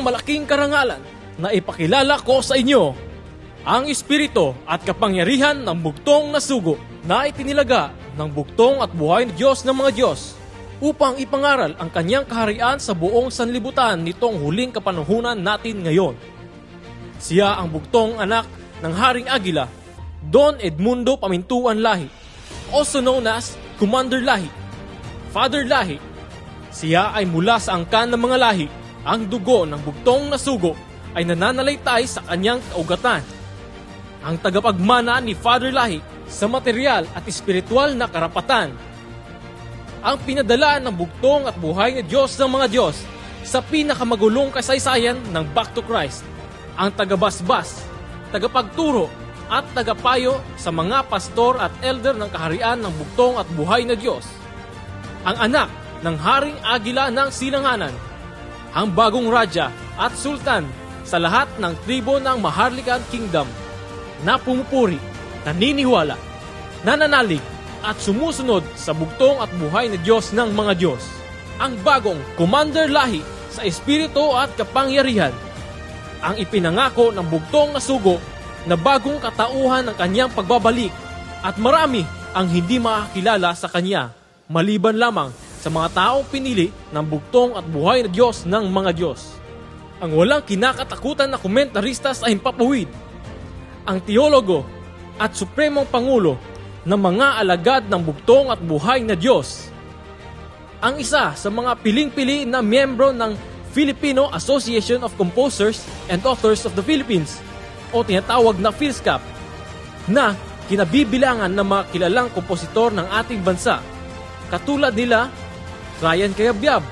isang malaking karangalan na ipakilala ko sa inyo ang espiritu at kapangyarihan ng bugtong na sugo na itinilaga ng bugtong at buhay na Diyos ng mga Diyos upang ipangaral ang kanyang kaharian sa buong sanlibutan nitong huling kapanahunan natin ngayon. Siya ang bugtong anak ng Haring Agila, Don Edmundo Pamintuan Lahi, also known as Commander Lahi, Father Lahi. Siya ay mula sa angkan ng mga lahi. Ang dugo ng bugtong na sugo ay nananalaytay sa kanyang kaugatan. Ang tagapagmana ni Father Lahi sa material at espiritual na karapatan. Ang pinadala ng bugtong at buhay na Diyos ng mga Diyos sa pinakamagulong kasaysayan ng Back to Christ. Ang tagabasbas, tagapagturo at tagapayo sa mga pastor at elder ng kaharian ng bugtong at buhay na Diyos. Ang anak ng Haring Agila ng Silanganan, ang bagong Raja at Sultan sa lahat ng tribo ng Maharlikan Kingdom na pumupuri, naniniwala, nananalig at sumusunod sa bugtong at buhay na Diyos ng mga Diyos. Ang bagong Commander Lahi sa espiritu at kapangyarihan, ang ipinangako ng bugtong na sugo na bagong katauhan ng kanyang pagbabalik at marami ang hindi makakilala sa kanya maliban lamang sa mga taong pinili ng bugtong at buhay na Diyos ng mga Diyos. Ang walang kinakatakutan na komentarista sa himpapawid, ang teologo at supremong pangulo ng mga alagad ng bugtong at buhay na Diyos. Ang isa sa mga piling-pili na miyembro ng Filipino Association of Composers and Authors of the Philippines o tinatawag na PhilSCAP, na kinabibilangan ng mga kilalang kompositor ng ating bansa katulad nila Ryan Cayabyab,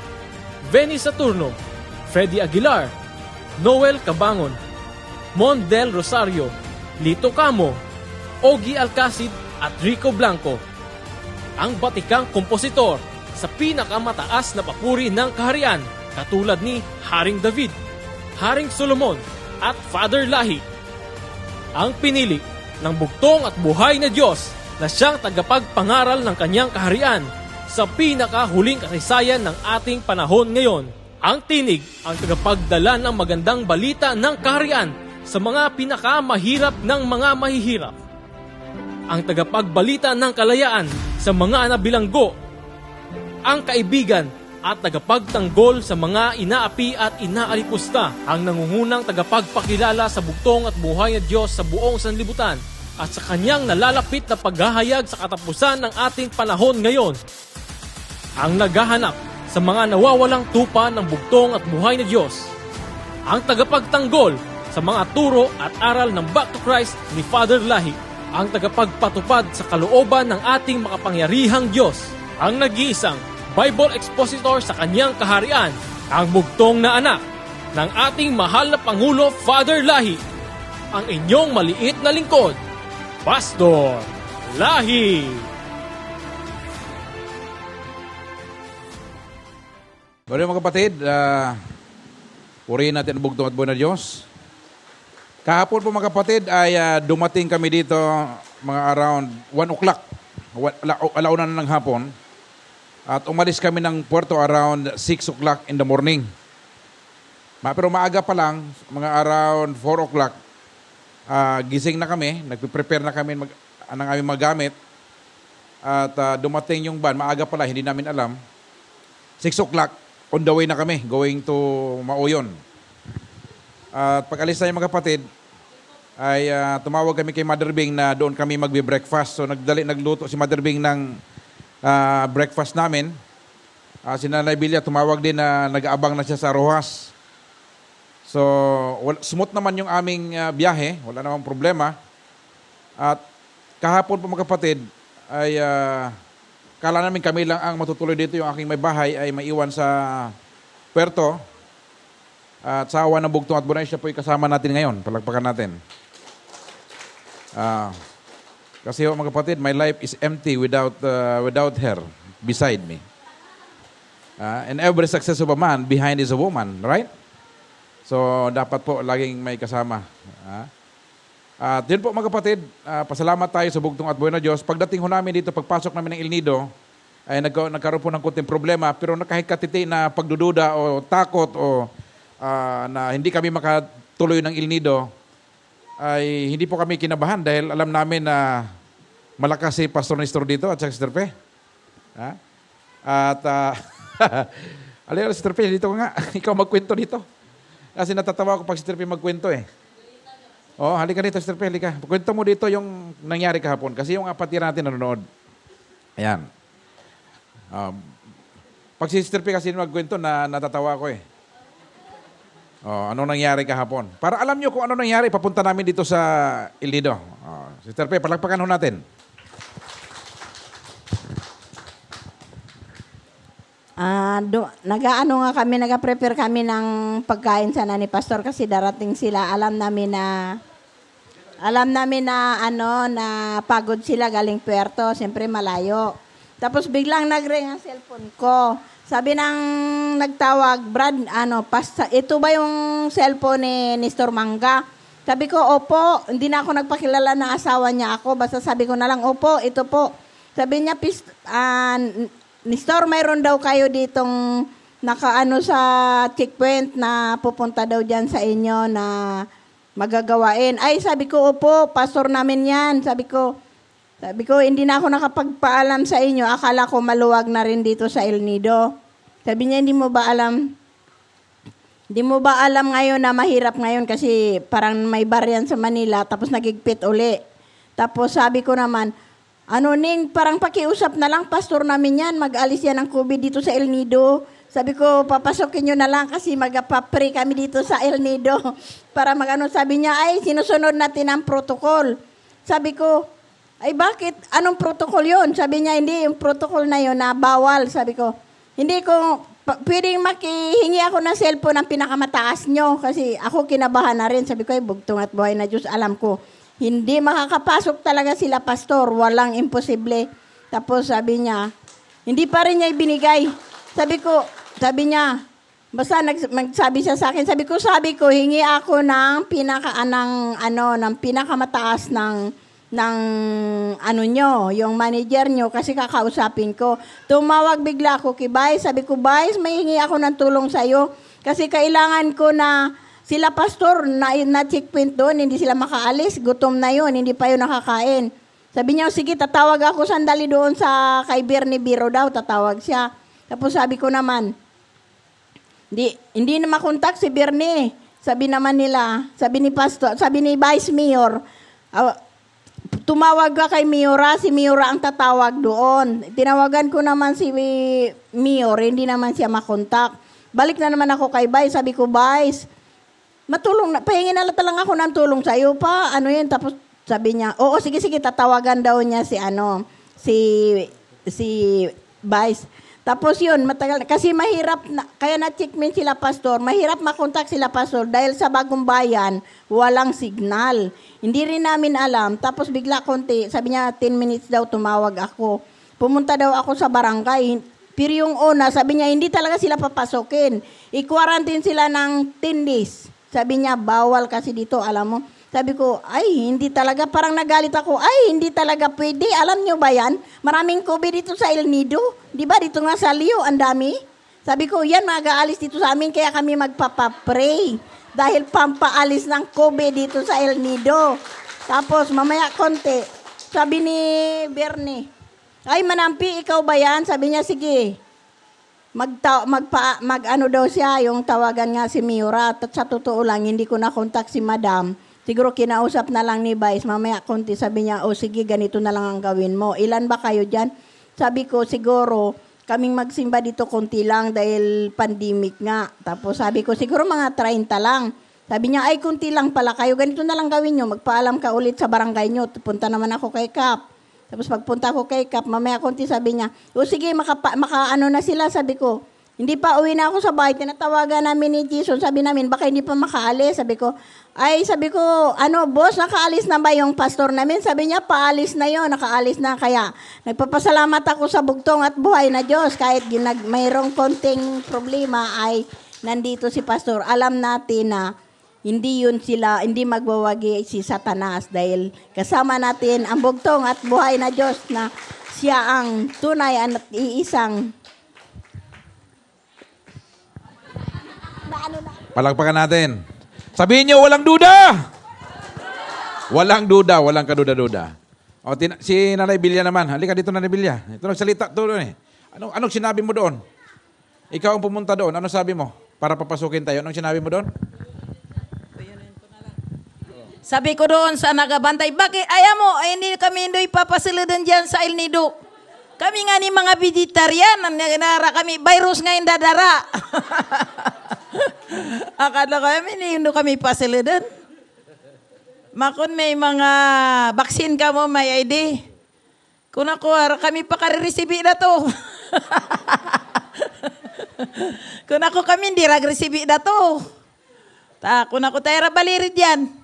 Benny Saturno, Freddy Aguilar, Noel Cabangon, Mon Del Rosario, Lito Camo, Ogie Alcacid at Rico Blanco. Ang batikang kompositor sa pinakamataas na papuri ng kaharian katulad ni Haring David, Haring Solomon at Father Lahi. Ang pinili ng bugtong at buhay na Diyos na siyang tagapagpangaral ng kanyang kaharian sa pinakahuling kasaysayan ng ating panahon ngayon. Ang tinig ang tagapagdala ng magandang balita ng kaharian sa mga pinakamahirap ng mga mahihirap. Ang tagapagbalita ng kalayaan sa mga nabilanggo. Ang kaibigan at tagapagtanggol sa mga inaapi at inaalipusta. Ang nangungunang tagapagpakilala sa bugtong at buhay na Diyos sa buong sanlibutan at sa kanyang nalalapit na paghahayag sa katapusan ng ating panahon ngayon. Ang naghahanap sa mga nawawalang tupa ng bugtong at buhay na Diyos. Ang tagapagtanggol sa mga turo at aral ng Back to Christ ni Father Lahi. Ang tagapagpatupad sa kalooban ng ating makapangyarihang Diyos. Ang nag-iisang Bible expositor sa kanyang kaharian. Ang bugtong na anak ng ating mahal na Pangulo Father Lahi. Ang inyong maliit na lingkod, Pastor Lahi. Mga kapatid, purihin natin ang bugtong at buhay na Diyos. Kahapon po mga kapatid ay dumating kami dito mga around 1 o'clock, alauna na ng hapon. At umalis kami ng Puerto around 6 o'clock in the morning. Pero maaga pa lang, mga around 4 o'clock, gising na kami, nagpe-prepare na kami ng aming magamit. At dumating yung van, maaga pa lang, hindi namin alam. 6 o'clock, on the way na kami, going to Mauyon. At pag-alis na yung mga kapatid, ay tumawag kami kay Mother Bing na doon kami magbe-breakfast. So nagluto si Mother Bing ng breakfast namin. Si Nanay Bilya tumawag din na nag-aabang na siya sa Rojas. So smooth naman yung aming biyahe, wala namang problema. At kahapon po mga kapatid, ay kala namin kami lang ang matutuloy dito, yung aking may bahay ay maiwan sa Puerto. At sa awa ng bugtong at bunay, siya po kasama natin ngayon. Palagpakan natin. Kasi mga kapatid, my life is empty without her beside me. And every success of a man behind is a woman, right? So dapat po laging may kasama. At yun po mga kapatid, pasalamat tayo sa bugtong at buhay na Diyos. Pagdating ho namin dito, pagpasok namin ng El Nido, ay nagkaroon po ng kunting problema, pero kahit katiti na pagdududa o takot o na hindi kami makatuloy ng El Nido, ay hindi po kami kinabahan dahil alam namin na malakas si Pastor Nestor dito at si Sister Pe. Ha? At, alin, Sister Pe, dito ka nga. Ikaw magkwento dito. Kasi natatawa ko pag Sister Pe magkwento eh. Oh, halika dito, Sister Pe, halika. Kwento mo dito yung nangyari kahapon. Kasi yung apat yan natin nanonood. Ayan. Pag si Sister P kasi magkwento, natatawa ko eh. Oh, ano nangyari kahapon? Para alam nyo kung ano nangyari, papunta namin dito sa El Nido. Oh, Sister P, palakpakan ho natin. Nag-ano nga kami, nag-prepare kami ng pagkain sana ni Pastor kasi darating sila. Alam namin na na pagod sila galing Puerto, siyempre malayo. Tapos biglang nag-ring ang cellphone ko. Sabi ng nagtawag, Brad, ito ba yung cellphone ni Nestor Manga? Sabi ko, opo, hindi na ako nagpakilala na asawa niya ako. Basta sabi ko na lang, opo, ito po. Sabi niya, Nestor, mayroon daw kayo ditong nakaano sa checkpoint na pupunta daw dyan sa inyo na magagawain. Ay, sabi ko, opo, pastor namin yan. Sabi ko, hindi na ako nakapagpaalam sa inyo. Akala ko maluwag na rin dito sa El Nido. Sabi niya, hindi mo ba alam ngayon na mahirap ngayon kasi parang may baryan sa Manila tapos nagigpit uli. Tapos sabi ko naman, Ning, parang pakiusap na lang, pastor namin yan, mag-alis yan ng COVID dito sa El Nido. Sabi ko, papasokin nyo na lang kasi mag-papre kami dito sa El Nido. Para sabi niya, ay, sinusunod natin ang protocol. Sabi ko, ay bakit? Anong protocol yon? Sabi niya, hindi, yung protocol na yon na bawal. Sabi ko, hindi ko, pwedeng makihingi ako ng cellphone ng pinakamataas nyo kasi ako kinabahan na rin. Sabi ko, ay, bugtong at buhay na Diyos, alam ko. Hindi makakapasok talaga sila, pastor. Walang imposible. Tapos sabi niya, hindi pa rin niya ibinigay. Sabi niya, basta nagsabi siya sa akin, sabi ko, hingi ako ng pinakamataas ng yung manager nyo, kasi kakausapin ko. Tumawag bigla ako kay Vice. Sabi ko, Vice, may hingi ako ng tulong sa'yo. Kasi kailangan ko na sila pastor na checkpoint doon, hindi sila makaalis, gutom na yun, hindi pa yun nakakain. Sabi niya, sige, tatawag ako sandali doon sa kay Bernie Biro daw, tatawag siya. Tapos sabi ko naman, hindi na makontak si Bernie. Sabi naman nila, sabi ni Vice Mayor, tumawag ka kay Miora, si Miora ang tatawag doon. Tinawagan ko naman si Mayor, hindi naman siya makontak. Balik na naman ako kay Vice, sabi ko, Vice, pahingin na lang ako ng tulong sa iyo pa. Tapos sabi niya, oo, sige, tatawagan daw niya si Vice. Tapos yun, matagal, kasi mahirap, kaya na-checkmate sila, pastor, mahirap makontak sila, pastor, dahil sa Bagong Bayan, walang signal. Hindi rin namin alam. Tapos bigla sabi niya, 10 minutes daw tumawag ako. Pumunta daw ako sa barangay. Pero yung una, sabi niya, hindi talaga sila papasokin. I-quarantine sila ng 10 days. Sabi niya, bawal kasi dito, alam mo. Sabi ko, ay, hindi talaga. Parang nagalit ako, ay, hindi talaga pwede. Alam niyo ba yan? Maraming COVID dito sa El Nido. Di ba? Dito nga sa Leo, ang dami. Sabi ko, yan, mag-aalis dito sa amin, kaya kami magpapapray. Dahil pampaalis ng COVID dito sa El Nido. Tapos, mamaya konti, sabi ni Bernie, ay, Manampi, ikaw ba yan? Sabi niya, sige. Daw siya, yung tawagan nga si Miura. At sa totoo lang, hindi ko na-contact si Madam. Siguro kinausap na lang ni Vice. Mamaya konti, sabi niya, sige, ganito na lang ang gawin mo. Ilan ba kayo dyan? Sabi ko, siguro, kaming magsimba dito konti lang dahil pandemic nga. Tapos sabi ko, siguro mga 30 lang. Sabi niya, ay, konti lang pala kayo. Ganito na lang gawin nyo. Magpaalam ka ulit sa barangay nyo. Punta naman ako kay Kap. Tapos pagpunta ko kay Kap, mamaya konti sabi niya, sige, maka-ano na sila, sabi ko. Hindi pa, uwi na ako sa bahay. Tinatawagan namin ni Jason. Sabi namin, baka hindi pa makaalis. Sabi ko, boss, nakaalis na ba yung pastor namin? Sabi niya, paalis na yon, nakaalis na. Kaya, nagpapasalamat ako sa bugtong at buhay na Diyos. Kahit mayroong konting problema ay nandito si pastor. Alam natin na hindi magwawagi si Satanas dahil kasama natin ang bugtong at buhay na Diyos na siya ang tunay at iisang Palakpakan natin. Sabihin niyo, walang duda! Walang duda, walang kaduda-duda. O, si Nanay Bilya naman. Halika dito, Nanay Bilya. Ito nagsalita doon eh. Anong sinabi mo doon? Ikaw ang pumunta doon. Ano sabi mo? Para papasukin tayo. Anong sinabi mo doon? Sabi ko doon sa nagabantay, bakit ayaw mo, ay hindi kami hindi papasiladan dyan sa El Nido. Kami nga ni mga vegetarian, nara kami, virus ngayon dadara. Akala kami, hindi kami pasiladan. Makon may mga baksin ka mo, may ID. Kung ako, kami pa kariresibi na to. Kung ako kami, hindi rag-resibi na to. Kung ako tayo baliri dyan.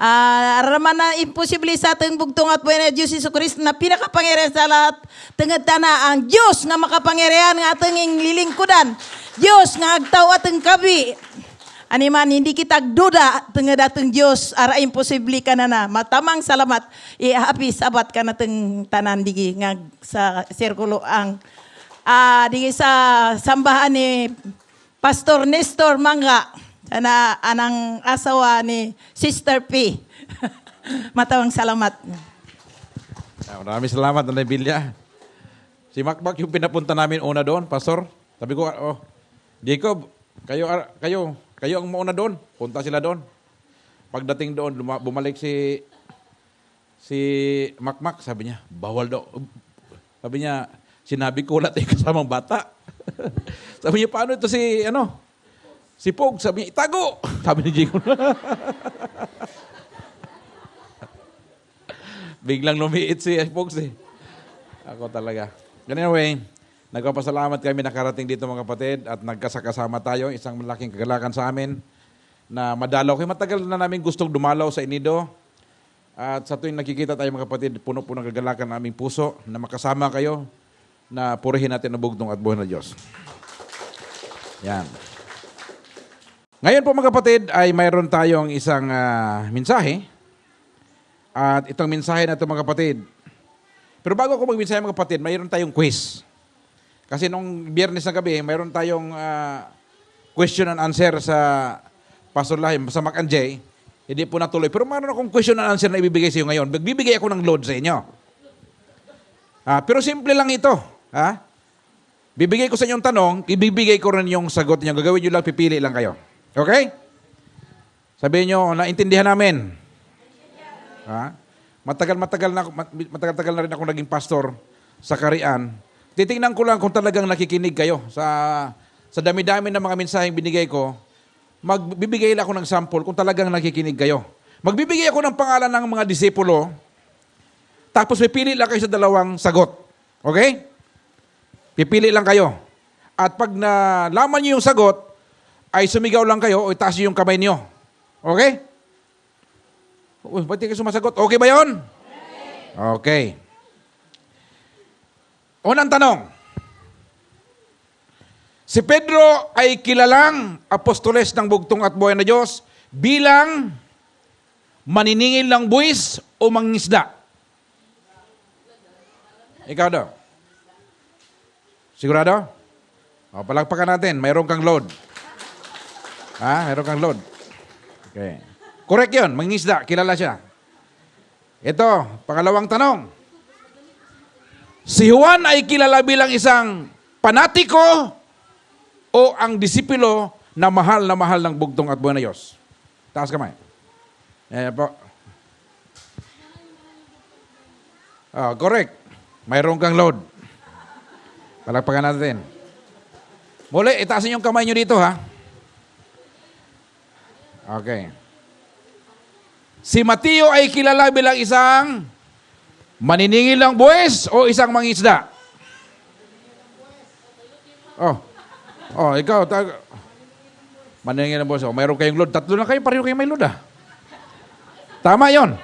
Araman na imposible sa ating bugtong at buhay na Diyos Iso Cristo na pinakapangyarihan sa lahat. Tengad na ang Diyos nga makapangyarihan nga ating lilingkudan. Diyos nga agtaw ating kabi. Animan, hindi kita duda tengad ating Diyos. Ara imposible ka na na. Matamang salamat. Happy sabat ka na teng tanan digi nga sa sirkulo ang digi sa sambahan ni Pastor Nestor Manga. Na anang asawa ni Sister P. Matawang salamat. Maraming salamat, Nanay Bilya. Si Makmak yung pinapunta namin una doon, Pastor. Sabi ko, Jacob, kayo ang mauna doon. Punta sila doon. Pagdating doon, bumalik si Makmak. Sabi niya, bawal daw. Sabi niya, sinabi ko wala tayong kasamang bata. Sabi niya, paano ito si Pog, sabi niya, itago! Sabi ni Jacob. Biglang lumiit si Pogs eh. Ako talaga. Anyway, nagpapasalamat kami nakarating dito mga kapatid at nagkasakasama tayo. Isang malaking kagalakan sa amin na madalaw. Kaya matagal na namin gustong dumalaw sa Inido. At sa tuwing nakikita tayo mga kapatid, puno-puno ng kagalakan ng aming puso na makasama kayo na purihin natin ang bugtong at buhay na Diyos. Yan. Ngayon po mga kapatid ay mayroon tayong isang mensahe. At itong mensahe na ito mga kapatid. Pero bago ako mag-mensahe mga kapatid, mayroon tayong quiz. Kasi nung Biyernes na gabi, mayroon tayong question and answer sa Pastor Lahim, sa Mac and Jay. Hindi po natuloy. Pero mayroon akong question and answer na ibibigay sa iyo ngayon. Magbibigay ako ng load sa inyo. Pero simple lang ito. Bibigay ko sa inyong tanong, ibibigay ko rin yung sagot niyo. Gagawin nyo lang, pipili lang kayo. Okay? Sabihin nyo, naintindihan namin. Matagal na rin ako naging pastor sa Karian. Titingnan ko lang kung talagang nakikinig kayo sa dami-dami ng mga mensaheng binigay ko. Magbibigay lang ako ng sample kung talagang nakikinig kayo. Magbibigay ako ng pangalan ng mga disipulo, tapos pipili lang kayo sa dalawang sagot. Okay? Pipili lang kayo. At pag nalaman niyo yung sagot, ay sumigaw lang kayo o itaas yung kamay niyo. Okay? Ba't di kayo sumasagot? Okay ba yun? Okay. Unang tanong. Si Pedro ay kilalang apostoles ng bugtong at buhay na Diyos bilang maniningil ng buwis o mangingisda. Ikaw daw. Sigurado? Palagpakan natin. Mayroon kang load. Mayroon kang load. Okay. Correct yun. Mangingisda. Kilala siya. Ito, pangalawang tanong. Si Juan ay kilala bilang isang panatiko o ang disipulo na mahal ng bugtong at buhay na Diyos. Taas kamay. Po. Correct. Mayroon kang load. Palagpakan natin. Muli, itaasin yung kamay nyo dito ha. Okay. Si Mateo ay kilala bilang isang maniningil ng buwis o isang mangisda? Ikaw. Maniningil ng buwis. Mayroon kayong load. Tatlo na kayo, pareho kayong may load Tama yon.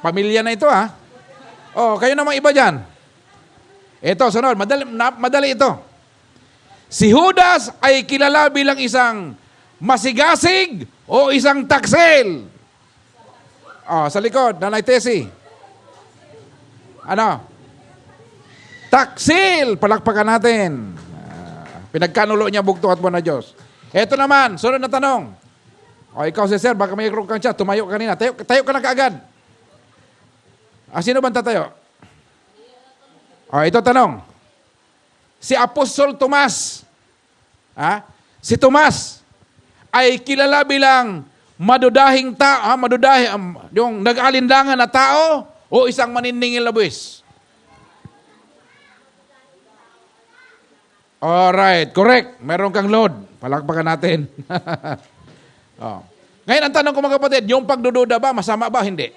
Pamilya na ito kayo namang iba dyan. Ito, sunod. Madali ito. Si Judas ay kilala bilang isang masigasig o isang taksil? Sa likod, Nanay Tessie. Taksil! Palakpakan natin. Pinagkanulo niya bugtong at buwan na Diyos. Ito naman, sunod na tanong. O ikaw si sir, baka may kang siya, tumayo kanina. Tayo ka na kaagad. Sino ba tatayo? O ito tanong. Si Apostol Tomas, si Tomas ay kilala bilang madudahing tao, yung nag-alinlangan na tao o isang maniningil na buwis? Alright, correct. Meron kang load. Palakpakan natin. Ngayon, ang tanong ko mga kapatid, yung pagdududa ba, masama ba, hindi?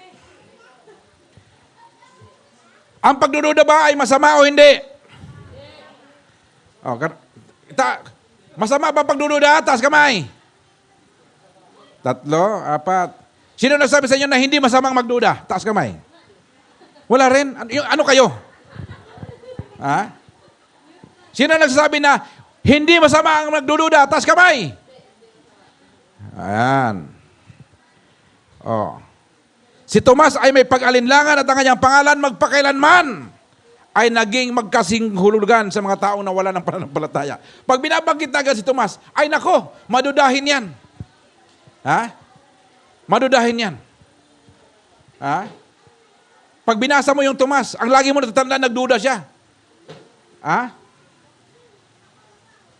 Ang pagdududa ba ay masama o hindi? Masama ba pagdududa? Taas kamay. 3, 4. Sino nagsabi sa inyo na hindi masamang magduda? Taas kamay. Wala rin? Ano kayo? Sino nagsasabi na hindi masama ang magdududa? Taas kamay. Ayan. Si Tomas ay may pag-alinlangan at ang kanyang pangalan magpakailanman ay naging magkasinghulugan sa mga taong nawala ng pananampalataya. Pag binabanggit na agad si Tomas, ay nako, madudahin yan. Madudahin yan. Pag binasa mo yung Tomas, ang lagi mo natatandaan, nagduda siya.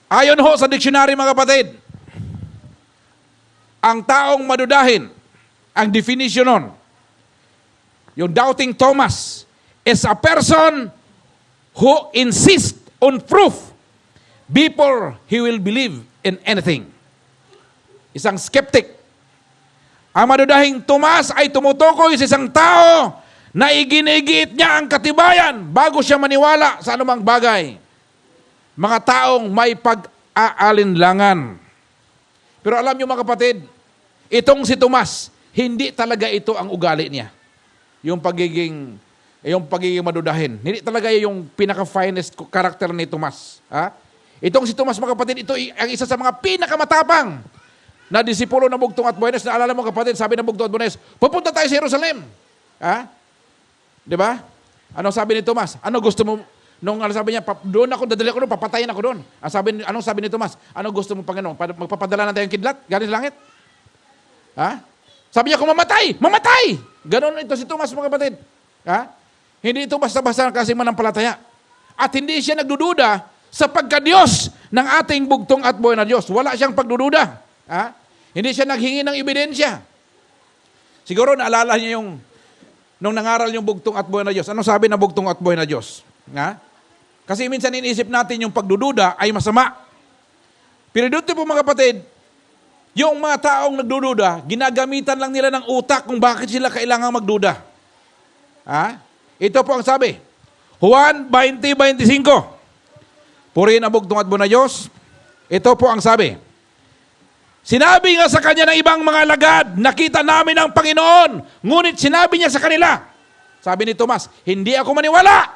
Ayon ho sa dictionary mga kapatid, ang taong madudahin, ang definition nun, yung doubting Thomas is a person who insists on proof before he will believe in anything. Isang skeptic. Ang madudahing Tomas ay tumutukoy sa isang tao na iginigiit niya ang katibayan bago siya maniwala sa anumang bagay. Mga taong may pag-aalinlangan. Pero alam niyo mga kapatid, itong si Tomas, hindi talaga ito ang ugali niya. Yung pagiging madudahin. Hindi talaga yung pinaka-finest character ni Tomas. Itong si Tomas mga kapatid, ito ang isa sa mga pinakamatapang na disipulo ng Bugtong at Buenos. Naalala mo kapatid, sabi ng Bugtong at Buenos, pupunta tayo sa Jerusalem. Di ba? Ano sabi ni Tomas? Ano gusto mo? Sabi niya, doon ako, dadali ako doon, papatayin ako doon. Anong sabi ni Tomas? Ano gusto mo, Panginoon? Magpapadala na tayong kidlat? Galing sa langit? Sabi niya, kung mamatay! Ganon ito si Tomas, mga kapatid. Hindi ito basta-basta kasi manampalataya. At hindi siya nagdududa sa pagka-Diyos ng ating bugtong at buhay na Diyos. Wala siyang pagdududa. Hindi siya naghingi ng ebidensya. Siguro naalala niya nung nangaral yung bugtong at buhay na Diyos. Anong sabi na bugtong at buhay na Diyos? Kasi minsan iniisip natin yung pagdududa ay masama. Pero dito po mga kapatid, yung mga taong nagdududa, ginagamitan lang nila ng utak kung bakit sila kailangang magduda. Ito po ang sabi. Juan 20:25. Purihin ang bugtong at buhay na Diyos. Ito po ang sabi. Sinabi nga sa kanya ng ibang mga alagad, nakita namin ang Panginoon. Ngunit sinabi niya sa kanila, sabi ni Tomas, hindi ako maniwala.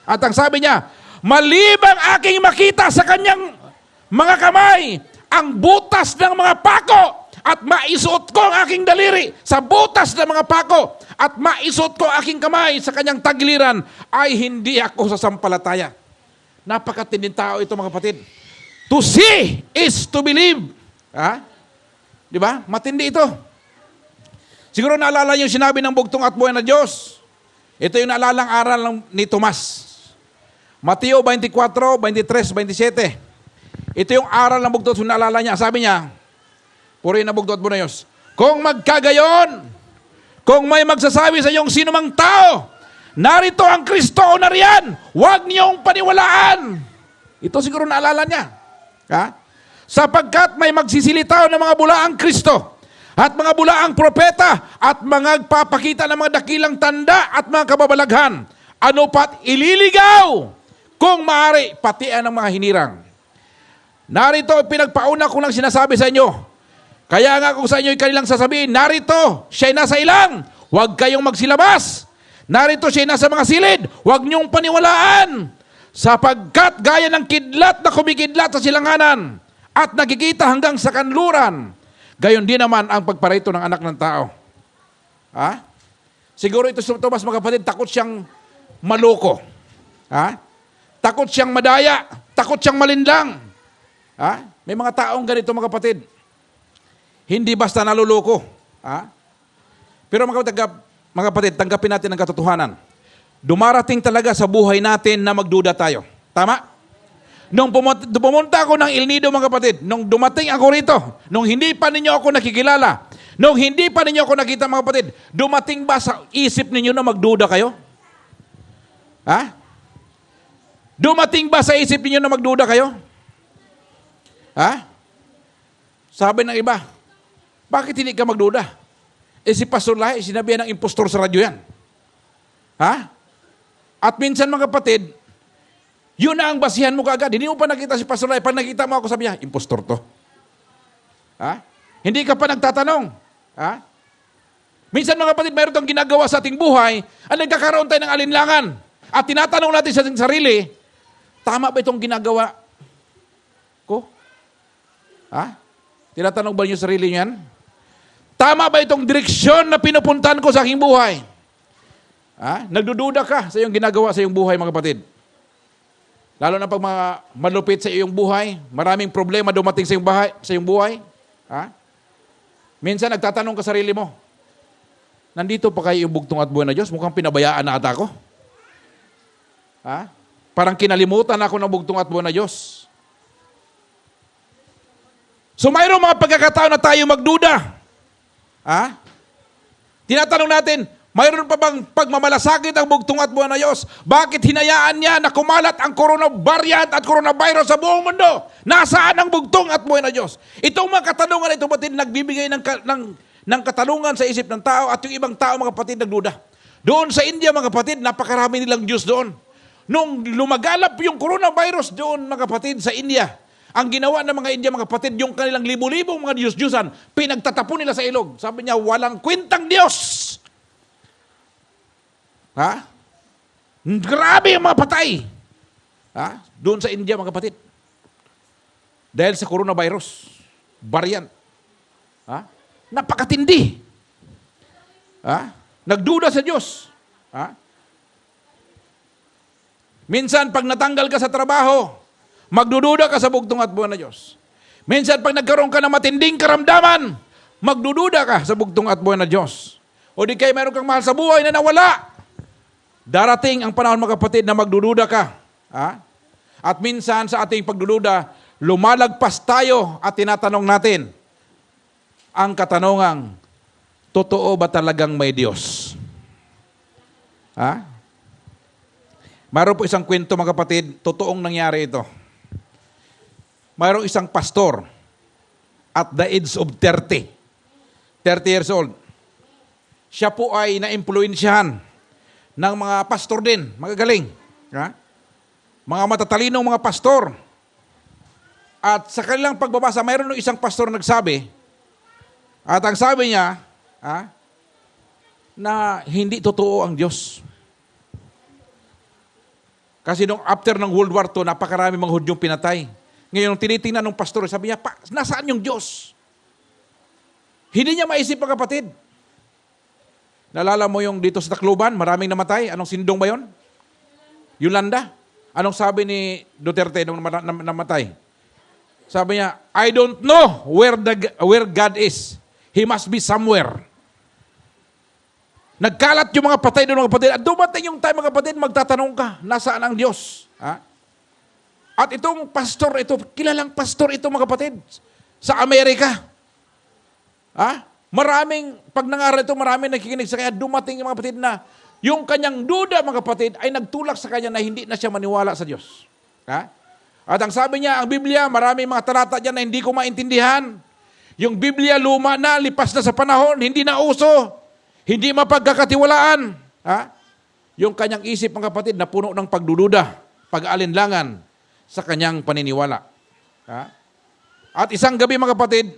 At ang sabi niya, malibang aking makita sa kanyang mga kamay, ang butas ng mga pako at maisuot ko ang aking daliri sa butas ng mga pako at maisuot ko ang aking kamay sa kanyang tagliran ay hindi ako sasampalataya. Napakatinding tao ito mga kapatid. To see is to believe. Di ba? Matindi ito. Siguro naalala niyo yung sinabi ng bugtong at buhay na Diyos. Ito yung naalalang aral ni Tomas. Mateo 24, 23, 27. Ito yung aral ng bugtong at naalala niya. Sabi niya, purihin na bugtong at buhay na Diyos. Kung magkagayon, kung may magsasabi sa iyong sino mang tao, narito ang Kristo o nariyan, huwag niyong paniwalaan. Ito siguro naalala niya. Sapagkat may magsisilitaw ng mga bulaang Kristo at mga bulaang propeta at mga papakita ng mga dakilang tanda at mga kababalaghan. Ano pat ililigaw kung maaari patian ng mga hinirang. Narito pinagpauna ko lang sinasabi sa inyo. Kaya nga kung sa inyo kanilang sasabihin, narito siya'y nasa ilang, huwag kayong magsilabas. Narito siya'y nasa mga silid, huwag niyong paniwalaan. Sapagkat gaya ng kidlat na kumikidlat sa silanganan at nakikita hanggang sa kanluran, gayon din naman ang pagparito ng anak ng tao. Siguro ito sa Tomas mga kapatid, takot siyang maloko. Takot siyang madaya, takot siyang malinlang. May mga taong ganito mga kapatid. Hindi basta naluloko. Pero mga kapatid, tanggapin natin ang katotohanan. Dumarating talaga sa buhay natin na magduda tayo. Tama? Nung pumunta ako ng El Nido mga kapatid, nung dumating ako rito, nung hindi pa ninyo ako nakikilala, nung hindi pa ninyo ako nakita mga kapatid, dumating ba sa isip ninyo na magduda kayo? Dumating ba sa isip ninyo na magduda kayo? Sabi ng iba, bakit hindi ka magduda? Si Pastor Lahi, sinabihan ng impostor sa radyo yan. At minsan mga kapatid, yun na ang basihan mo kaagad. Hindi mo pa nakita si Pastor Lahi. Pag nakita mo ako, sabi niya, impostor to. Hindi ka pa nagtatanong. Minsan mga kapatid, mayroon tayong ginagawa sa ating buhay at nagkakaroon tayo ng alinlangan. At tinatanong natin sa ating sarili, tama ba itong ginagawa ko? Tinatanong ba niyo sarili niyo yan? Tama ba itong direksyon na pinupuntahan ko sa aking buhay? Nagdududa ka sa iyong ginagawa sa iyong buhay, mga kapatid. Lalo na pag mga malupit sa iyong buhay, maraming problema dumating sa iyong buhay. Minsan nagtatanong ka sarili mo, nandito pa kayo yung bugtong at buhay na Diyos? Mukhang pinabayaan na ata ako. Parang kinalimutan ako ng bugtong at buhay na Diyos. So mayroong mga pagkakataon na tayo magduda. Tinatanong natin, mayroon pa bang pagmamalasakit ang bugtong at buhay na Diyos? Bakit hinayaan niya na kumalat ang corona variant at coronavirus sa buong mundo? Nasaan ang bugtong at buhay na Diyos? Itong mga katanungan ito, batid, nagbibigay ng katanungan sa isip ng tao at yung ibang tao, mga kapatid, nagduda. Doon sa India, mga kapatid, napakarami nilang Diyos doon. Nung lumagalap yung coronavirus doon, mga kapatid, sa India, ang ginawa ng mga India, mga kapatid, yung kanilang libo-libong mga Diyos-Diyusan, pinagtatapon nila sa ilog. Sabi niya, walang kwentang Diyos. Grabe ang mga patay. Doon sa India, mga kapatid. Dahil sa coronavirus, variant. Napakatindi. Nagduda sa Diyos. Minsan, pag natanggal ka sa trabaho, magdududa ka sa bugtong at buhay na Diyos. Minsan, pag nagkaroon ka ng matinding karamdaman, magdududa ka sa bugtong at buhay na Diyos. O di kayo mayroon kang mahal sa buhay na nawala. Darating ang panahon, mga kapatid, na magdududa ka. At minsan sa ating pagdududa, lumalagpas tayo at tinatanong natin ang katanungang, totoo ba talagang may Diyos? Mayroon po isang kwento, mga kapatid, totoong nangyari ito. Mayroong isang pastor at the age of 30 years old. Siya po ay na-impluensyahan ng mga pastor din, magagaling. Mga matatalinong mga pastor. At sa kanilang pagbabasa, mayroon isang pastor nagsabi, at ang sabi niya, na hindi totoo ang Diyos. Kasi nung after ng World War II, napakarami mga Hudyong pinatay. Ngayon, tinitingnan ng pastor, sabi niya, nasaan yung Diyos? Hindi niya maisip, mga kapatid. Nalala mo yung dito sa Tacloban, maraming namatay. Anong sindong ba yun? Yolanda. Anong sabi ni Duterte nung namatay? Sabi niya, I don't know where God is. He must be somewhere. Nagkalat yung mga patay doon, mga kapatid. At dumating yung time, mga kapatid, magtatanong ka, nasaan ang Diyos? At itong pastor ito, kilalang pastor ito, mga kapatid, sa Amerika. Pag nangaral ito, maraming nakikinig sa kanya. Dumating yung mga kapatid na yung kanyang duda, mga kapatid, ay nagtulak sa kanya na hindi na siya maniwala sa Diyos. At ang sabi niya, ang Biblia, maraming mga talata dyan na hindi ko maintindihan. Yung Biblia, luma na, lipas na sa panahon, hindi na uso, hindi mapagkakatiwalaan. Yung kanyang isip, mga kapatid, na puno ng pagdududa, pag-alinlangan sa kanyang paniniwala. At isang gabi, mga kapatid,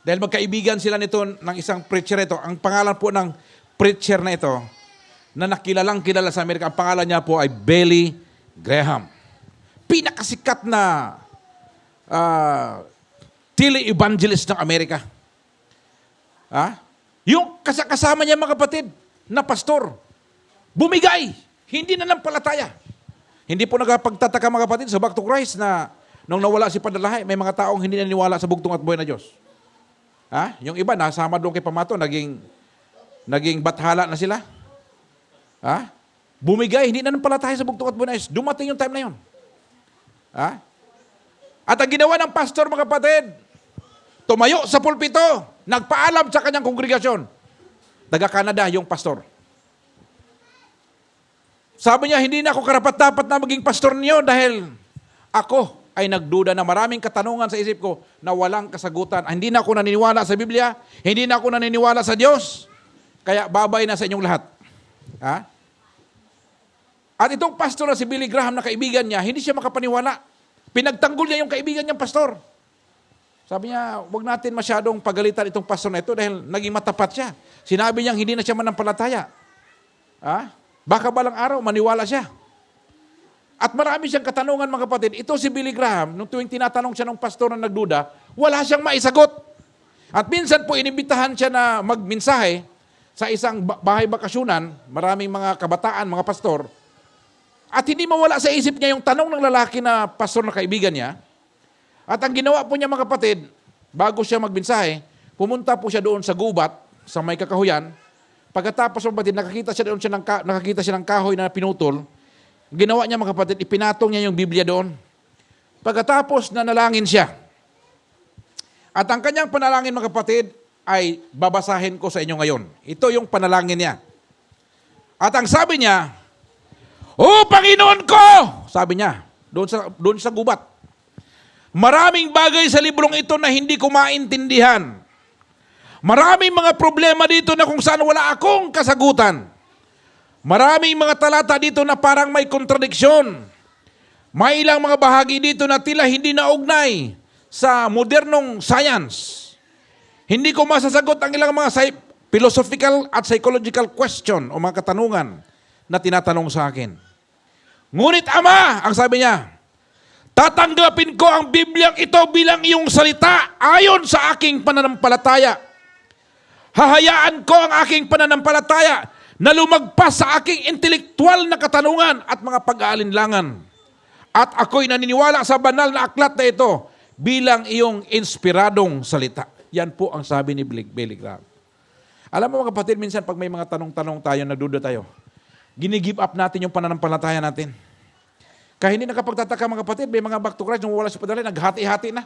dahil magkaibigan sila nito ng isang preacher ito, ang pangalan po ng preacher na ito, na nakilalang kilala sa Amerika, ang pangalan niya po ay Billy Graham. Pinakasikat na tele-evangelist ng Amerika. Yung kasama niya, mga kapatid, na pastor, bumigay, hindi na nampalataya. Hindi po nagpagtataka, mga kapatid, sa Back to Christ na Nung nawala si Padre Lahay, may mga taong hindi naniwala sa bugtong at buhay na Diyos. Ha? Yung iba, nasama doon kay Pamato, naging bathala na sila. Ha? Bumigay, hindi na nampalataya sa bugtong at buhay na Diyos. Dumating yung time na yun. Ha? At ang ginawa ng pastor, mga kapatid, tumayo sa pulpito, nagpaalam sa kanyang kongregasyon. Taga-Canada yung pastor. Sabi niya, hindi na ako karapat-dapat na maging pastor niyo dahil ako ay nagduda na maraming katanungan sa isip ko na walang kasagutan. Hindi na ako naniniwala sa Biblia, hindi na ako naniniwala sa Diyos, kaya babay na sa inyong lahat. Ha? At itong pastor na si Billy Graham na kaibigan niya, hindi siya makapaniwala. Pinagtanggol niya yung kaibigan niyang pastor. Sabi niya, huwag natin masyadong pagalitan itong pastor na ito dahil naging matapat siya. Sinabi niya hindi na siya manampalataya. Ha? Baka balang araw, maniwala siya. At marami siyang katanungan, mga kapatid. Ito si Billy Graham, nung tuwing tinatanong siya ng pastor na nagduda, wala siyang maisagot. At minsan po, inibitahan siya na magmensahe sa isang bahay bakasyunan, maraming mga kabataan, mga pastor. At hindi mawala sa isip niya yung tanong ng lalaki na pastor na kaibigan niya. At ang ginawa po niya, mga kapatid, bago siya magmensahe, pumunta po siya doon sa gubat, sa may kakahuyan. Pagkatapos, mga kapatid, nakakita siya ng kahoy na pinutol. Ginawa niya, mga kapatid, ipinatong niya yung Biblia doon. Pagkatapos nanalangin siya. At ang kanyang panalangin, mga kapatid, ay babasahin ko sa inyo ngayon. Ito yung panalangin niya. At ang sabi niya, "O Panginoon ko!" Sabi niya, doon sa gubat. "Maraming bagay sa librong ito na hindi ko maintindihan. Maraming mga problema dito na kung saan wala akong kasagutan. Maraming mga talata dito na parang may kontradiksyon. May ilang mga bahagi dito na tila hindi naugnay sa modernong science. Hindi ko masasagot ang ilang mga philosophical at psychological question o mga katanungan na tinatanong sa akin. Ngunit Ama," ang sabi niya, "tatanggapin ko ang Bibliang ito bilang iyong salita ayon sa aking pananampalataya. Hahayaan ko ang aking pananampalataya na lumagpas sa aking intelektual na katanungan at mga pag-aalinlangan. At ako'y naniniwala sa banal na aklat na ito bilang iyong inspiradong salita." Yan po ang sabi ni Billy Graham. Alam mo, mga kapatid, minsan pag may mga tanong-tanong tayo, nagduda tayo, gini-give up natin yung pananampalataya natin. Kaya hindi nakapagtataka, mga kapatid, may mga back to Christ, nung wala sa padalay, naghati-hati na.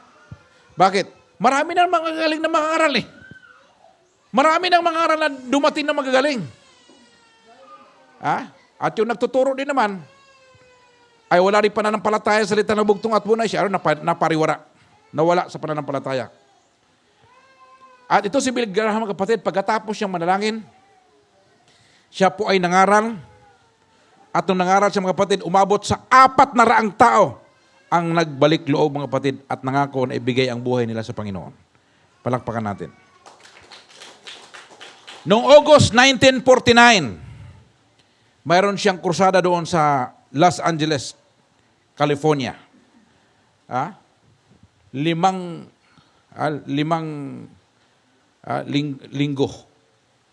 Bakit? Marami na mga galing na mga aral eh. Marami ng mga aral na dumating na magagaling. At yung nagtuturo din naman, ay wala rin pananampalataya sa salita ng bugtong at bunay siya, napariwara. Nawala sa pananampalataya. At ito si Billy Graham, mga kapatid, pagkatapos siyang manalangin, siya po ay nangaral. At nung nangaral siya, mga kapatid, umabot sa 400 tao ang nagbalik loob, mga kapatid, at nangako na ibigay ang buhay nila sa Panginoon. Palakpakan natin. Noong August 1949, mayroon siyang krusada doon sa Los Angeles, California. Linggo.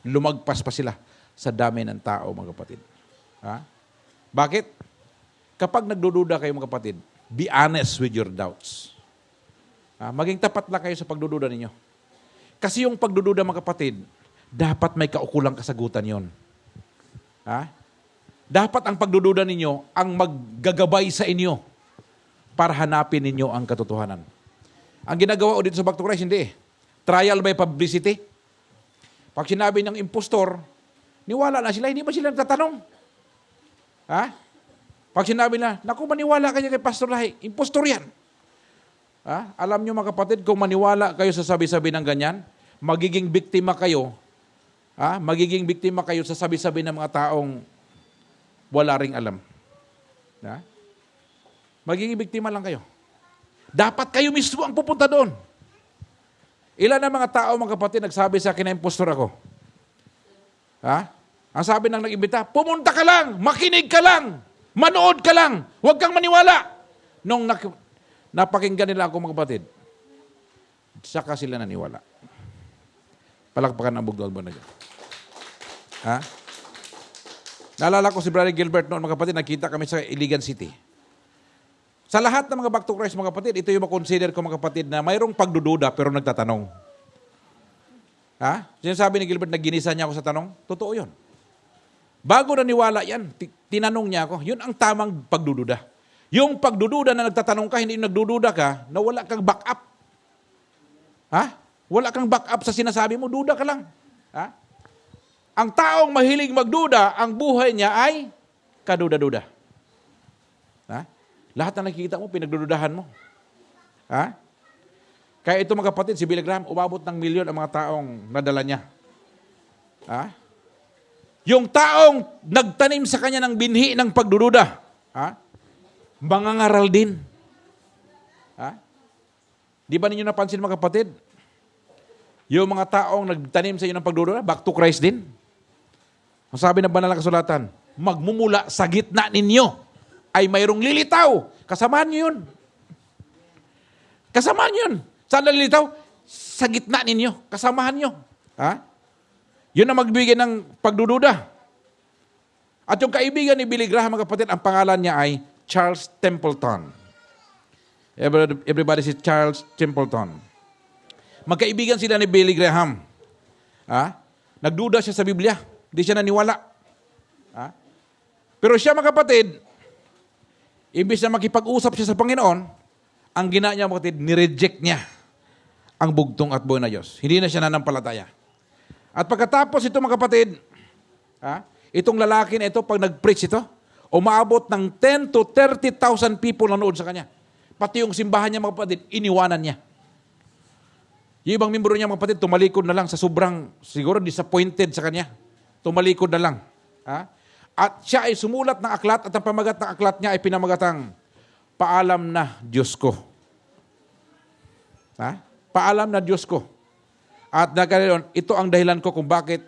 Lumagpas pa sila sa dami ng tao, mga kapatid. Bakit? Kapag nagdududa kayo, mga kapatid, be honest with your doubts. Maging tapat lang kayo sa pagdududa ninyo. Kasi yung pagdududa, mga kapatid, dapat may kaukulang kasagutan yon. Dapat ang pagdududa ninyo ang maggagabay sa inyo para hanapin ninyo ang katotohanan. Ang ginagawa o dito sa Back to Christ, hindi eh. Trial by publicity. Pag sinabi ng impostor, niwala na sila, hindi ba sila nagtatanong? Pag sinabi na, naku, maniwala kayo kay Pastor Lahi, impostor yan. Alam nyo, mga kapatid, kung maniwala kayo sa sabi-sabi ng ganyan, magiging biktima kayo. Magiging biktima kayo sa sabi-sabi ng mga taong wala ring alam. Magiging biktima lang kayo. Dapat kayo mismo ang pupunta doon. Ilan ang mga tao, mga kapatid, nagsabi sa akin na impostor ako? Ang sabi ng nag-imbita, pumunta ka lang, makinig ka lang, manood ka lang, huwag kang maniwala. Nung napakinggan nila ako, mga kapatid, saka sila naniwala. Palakpakan ang bugdol mo na dyan. Naalala ko si Brother Gilbert noon, mga kapatid, nakita kami sa Iligan City. Sa lahat ng mga back to Christ, mga kapatid, ito yung makonsider ko, mga kapatid, na mayroong pagdududa pero nagtatanong. Ha? Sinasabi ni Gilbert na ginisa niya ako sa tanong? Totoo yun. Bago naniwala yan, tinanong niya ako, yun ang tamang pagdududa. Yung pagdududa na nagtatanong ka, hindi yung nagdududa ka, na wala kang backup. Ha? Wala kang backup sa sinasabi mo, duda ka lang. Ha? Ang taong mahilig magduda, ang buhay niya ay kaduda-duda. Ha? Lahat na nakikita mo, pinagdududahan mo. Ha? Kaya ito mga kapatid, si Billy Graham, umabot ng milyon ang mga taong nadala niya. Ha? Yung taong nagtanim sa kanya ng binhi ng pagdududa, ha? Mangangaral din. Ha? Di ba ninyo napansin mga kapatid? Yung mga taong nagtanim sa inyo ng pagdududa, back to Christ din. Ang sabi ng banal na kasulatan, magmumula sa gitna ninyo ay mayroong lilitaw. Kasamahan nyo yun. Kasamahan nyo yun. Saan nalilitaw? Sa gitna ninyo. Kasamahan nyo. Ha? Yun ang magbigay ng pagdududa. At yung kaibigan ni Billy Graham, mga kapatid, ang pangalan niya ay Charles Templeton. Everybody says Charles Templeton. Magkaibigan sila ni Billy Graham. Ha? Nagduda siya sa Biblia. Hindi siya naniwala. Ha? Pero siya, mga kapatid, imbis na makipag-usap siya sa Panginoon, ang gina niya, mga kapatid, nireject niya ang bugtong at buhay na Diyos. Hindi na siya nanampalataya. At pagkatapos ito, mga kapatid, itong lalaki na ito, pag nag-preach ito, umaabot ng 10 to 30,000 people na nood sa kanya. Pati yung simbahan niya, mga kapatid, iniwanan niya. Yung ibang membro niya, mga kapatid, tumalikod na lang sa sobrang, siguro disappointed sa kanya. Tumalikod na lang. At siya ay sumulat ng aklat at ang pamagat ng aklat niya ay pinamagatang, Paalam na Diyos ko. Paalam na Diyos ko. At nagkaroon, ito ang dahilan ko kung bakit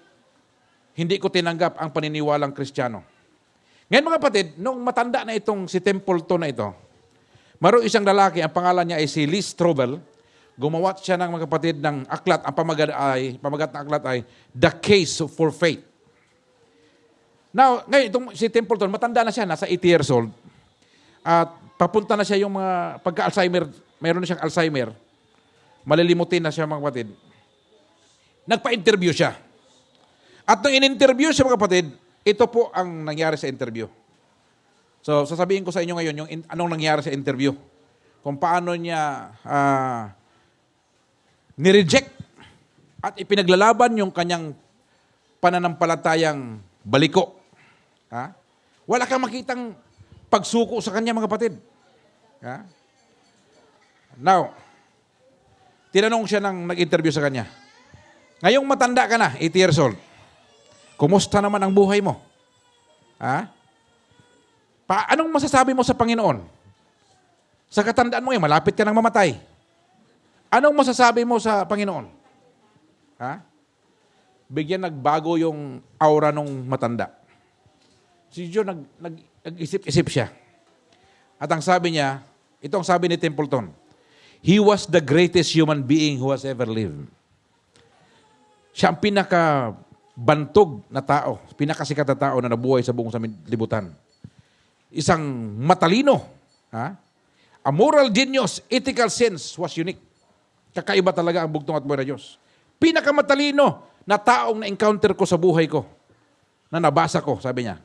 hindi ko tinanggap ang paniniwalang Kristiyano. Ngayon mga kapatid, nung matanda na itong si Templeton na ito, mayroong isang lalaki, ang pangalan niya ay si Lee Strobel, gumawa siya ng mga kapatid ng aklat, ang pamagat ng aklat ay The Case for Faith. Now, ngayon itong si Templeton, matanda na siya, nasa 80 years old, at papunta na siya yung mga pagka-Alzheimer, mayroon na siyang Alzheimer, malilimutin na siya mga kapatid. Nagpa-interview siya. At nung in-interview siya mga kapatid, ito po ang nangyari sa interview. So, sasabihin ko sa inyo ngayon yung anong nangyari sa interview. Kung paano niya nireject at ipinaglalaban yung kanyang pananampalatayang baliko. Wala kang makitang pagsuko sa kanya mga kapatid. Now, tinanong siya ng nag-interview sa kanya. Ngayong matanda ka na, 80 years old. Kumusta naman ang buhay mo? Anong masasabi mo sa Panginoon? Sa katandaan mo malapit ka nang mamatay. Anong masasabi mo sa Panginoon? Bigyan nagbago yung aura nung matanda. Si John nag-isip-isip siya. At ang sabi niya, ito ang sabi ni Templeton, he was the greatest human being who has ever lived. Siya ang pinakabantog na tao, pinakasikat na tao na nabuhay sa buong libutan. Isang matalino, a moral genius, ethical sense was unique. Kakaiba talaga ang bugtong at buhay na Diyos. Pinakamatalino na taong na-encounter ko sa buhay ko, na nabasa ko, sabi niya.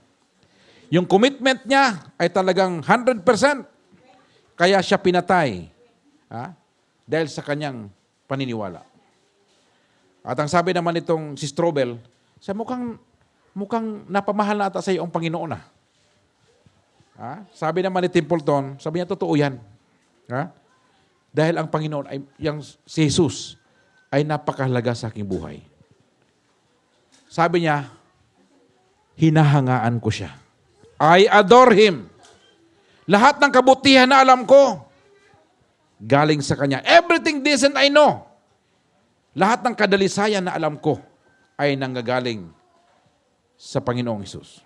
Yung commitment niya ay talagang 100%. Kaya siya pinatay dahil sa kanyang paniniwala. At ang sabi naman itong si Strobel, mukhang napamahal na ata sa iyo ang Panginoon . Sabi naman ni Templeton, sabi niya, totoo yan. Dahil ang Panginoon, si Jesus, ay napakahalaga sa aking buhay. Sabi niya, hinahangaan ko siya. I adore Him. Lahat ng kabutihan na alam ko, galing sa Kanya. Everything decent I know. Lahat ng kadalisayan na alam ko ay nanggagaling sa Panginoong Hesus.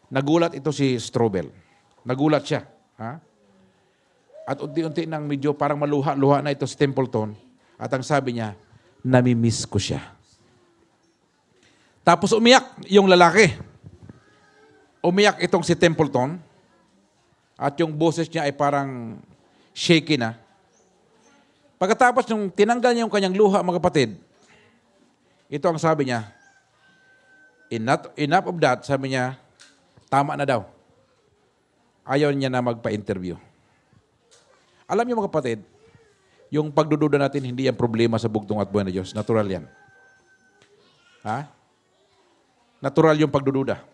Nagulat ito si Strobel. Nagulat siya. At unti-unti nang medyo parang maluha-luha na ito si Templeton. At ang sabi niya, namimiss ko siya. Tapos umiyak yung lalaki. Umiyak itong si Templeton. At yung boses niya ay parang shaky na. Pagkatapos nung tinanggal niya yung kanyang luha, mga kapatid, ito ang sabi niya, enough of that, sabi niya, tama na daw. Ayaw niya na magpa-interview. Alam niyo mga kapatid, yung pagdududa natin, hindi yan problema sa bugtong at buhay na Diyos. Natural yan. Ha? Natural yung pagdududa.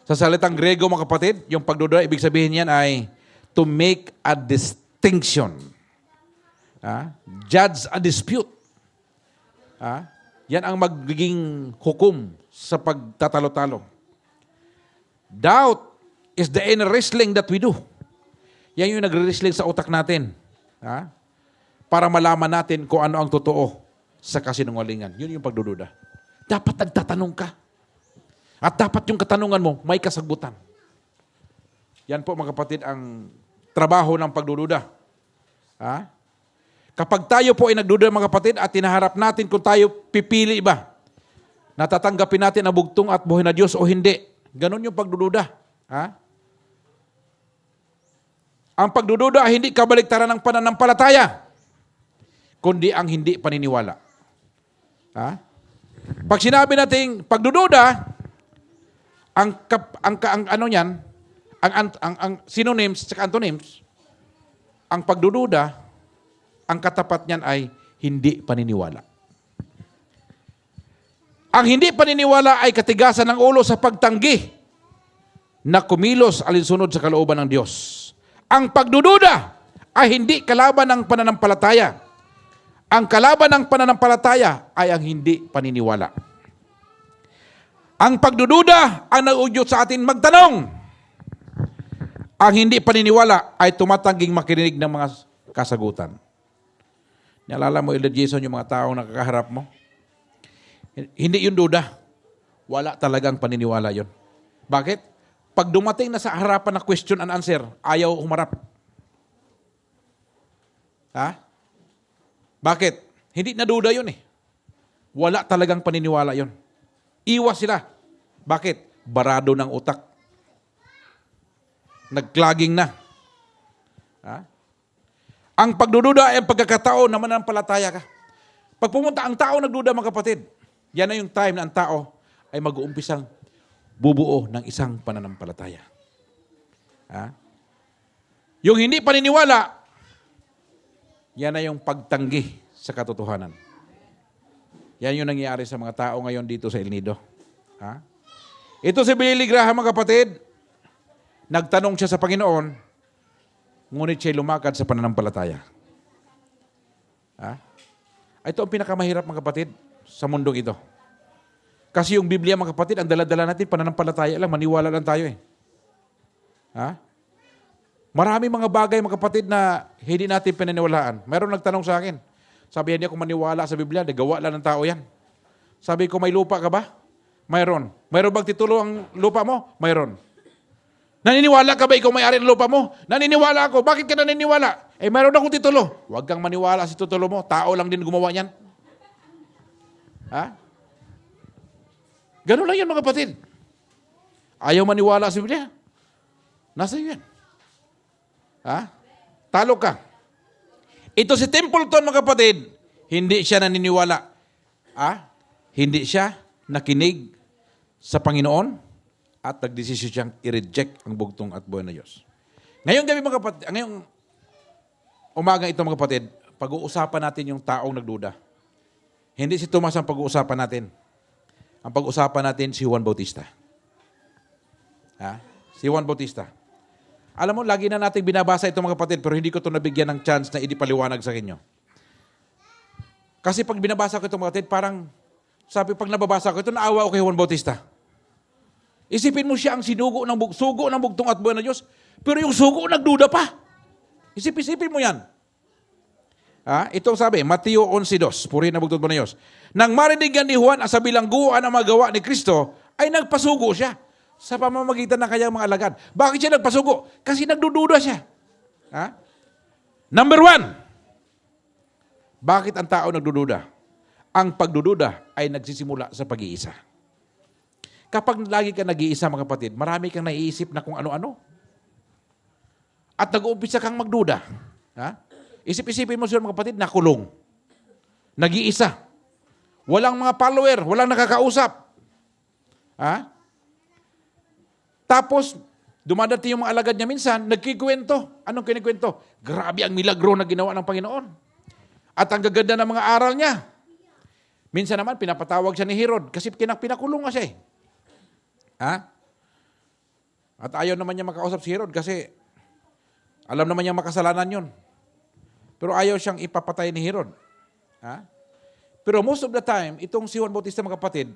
Sa salitang Grego, mga kapatid, yung pagdududa, ibig sabihin yan ay to make a distinction. Judge a dispute. Yan ang magiging hukom sa pagtatalo-talo. Doubt is the inner wrestling that we do. Yan yung nagre-wrestling sa utak natin. Para malaman natin kung ano ang totoo sa kasinungalingan. Yun yung pagdududa. Dapat nagtatanong ka. At dapat yung katanungan mo, may kasagutan. Yan po mga kapatid ang trabaho ng pagdududa. Kapag tayo po ay nagdududa mga kapatid at tinaharap natin kung tayo pipili ba, natatanggapin natin ang bugtong at buhay na Diyos o hindi. Ganon yung pagdududa. Ang pagdududa ay hindi kabaliktaran ng pananampalataya, kundi ang hindi paniniwala. Pag sinabi nating pagdududa, ang synonyms at antonyms, ang pagdududa, ang katapat niyan ay hindi paniniwala. Ang hindi paniniwala ay katigasan ng ulo sa pagtanggi na kumilos alinsunod sa kalooban ng Diyos. Ang pagdududa ay hindi kalaban ng pananampalataya. Ang kalaban ng pananampalataya ay ang hindi paniniwala. Ang pagdududa ang nauudyot sa atin magtanong. Ang hindi paniniwala ay tumatangging makinig ng mga kasagutan. Naalala mo, Elder Jason, yung mga taong nakakaharap mo? Hindi yun duda. Wala talagang paniniwala yun. Bakit? Pag dumating na sa harapan na question and answer, ayaw humarap. Bakit? Hindi na duda yun eh. Wala talagang paniniwala yun. Iwas sila. Bakit? Barado ng utak. Nagklaging na. Ang pagdududa ay ang pagkakataon na mananampalataya ka. Pag pumunta ang tao nagduda mga kapatid, yan na yung time na ang tao ay mag-uumpisang bubuo ng isang pananampalataya. Yung hindi paniniwala, yan na yung pagtanggi sa katotohanan. Yan yung nangyayari sa mga tao ngayon dito sa El Nido. Ito si Billy Graham mga kapatid, nagtanong siya sa Panginoon, ngunit siya lumakad sa pananampalataya. Ito ang pinakamahirap mga kapatid sa mundong ito. Kasi yung Biblia mga kapatid, ang dala-dala natin, pananampalataya lang, maniwala lang tayo eh. Marami mga bagay mga kapatid na hindi natin pinaniwalaan. Mayroon nagtanong sa akin, sabi niya kung maniwala sa Biblia, gawa lang ng tao yan. Sabi ko, may lupa ka ba? Mayroon. Mayroon bang titulo ang lupa mo? Mayroon. Naniniwala ka ba ikaw may-ari ng lupa mo? Naniniwala ako. Bakit ka naniniwala? Mayroon akong titulo. Huwag kang maniwala sa titulo mo. Tao lang din gumawa niyan. Ganun lang yan mga kapatid. Ayaw maniwala sa Biblia. Nasa yan. Talo ka. Ito si Templeton mga kapatid, hindi siya naniniwala. Hindi siya nakinig sa Panginoon at nagdesisyon siyang i-reject ang bugtong at buhay na Diyos. Ngayong gabi mga kapatid, ngayong umaga ito mga kapatid, pag-uusapan natin yung taong nagduda. Hindi si Tomas ang pag-uusapan natin. Ang pag-uusapan natin si Juan Bautista. Si Juan Bautista. Alam mo, lagi na natin binabasa ito mga kapatid, pero hindi ko ito nabigyan ng chance na idipaliwanag sa inyo. Kasi pag binabasa ko ito mga kapatid, parang, sabi pag nababasa ko ito, naawa ako kay Juan Bautista. Isipin mo siya ang sugo ng bugtong at buhay na Diyos, pero yung sugo nagduda pa. Isipin mo yan. Ito sabi, Mateo 11:2, purihin na bugtong at buhay na Diyos. Nang marinig ni Juan sa bilangguan ang magawa ni Kristo, ay nagpasugo siya sa pamamagitan ng kanyang mga alagad. Bakit siya nagpasugo? Kasi nagdududa siya. Number 1, bakit ang tao nagdududa? Ang pagdududa ay nagsisimula sa pag-iisa. Kapag lagi ka nag-iisa mga kapatid, marami kang naiisip na kung ano-ano. at nag-uumpisa kang magduda, ha? Isip-isipin mo sila mga kapatid, nakulong. Nag-iisa. Walang mga follower, walang nakakausap. Ha? Tapos, dumadating yung mga alagad niya minsan, nagkikwento. Anong kinikwento? Grabe ang milagro na ginawa ng Panginoon. At ang gaganda ng mga aral niya. Minsan naman, pinapatawag siya ni Herod kasi pinakulong nga siya eh. Ha? At ayaw naman niya makausap si Herod kasi alam naman niya makasalanan yun. Pero ayaw siyang ipapatay ni Herod. Ha? Pero most of the time, itong si Juan Bautista mga kapatid,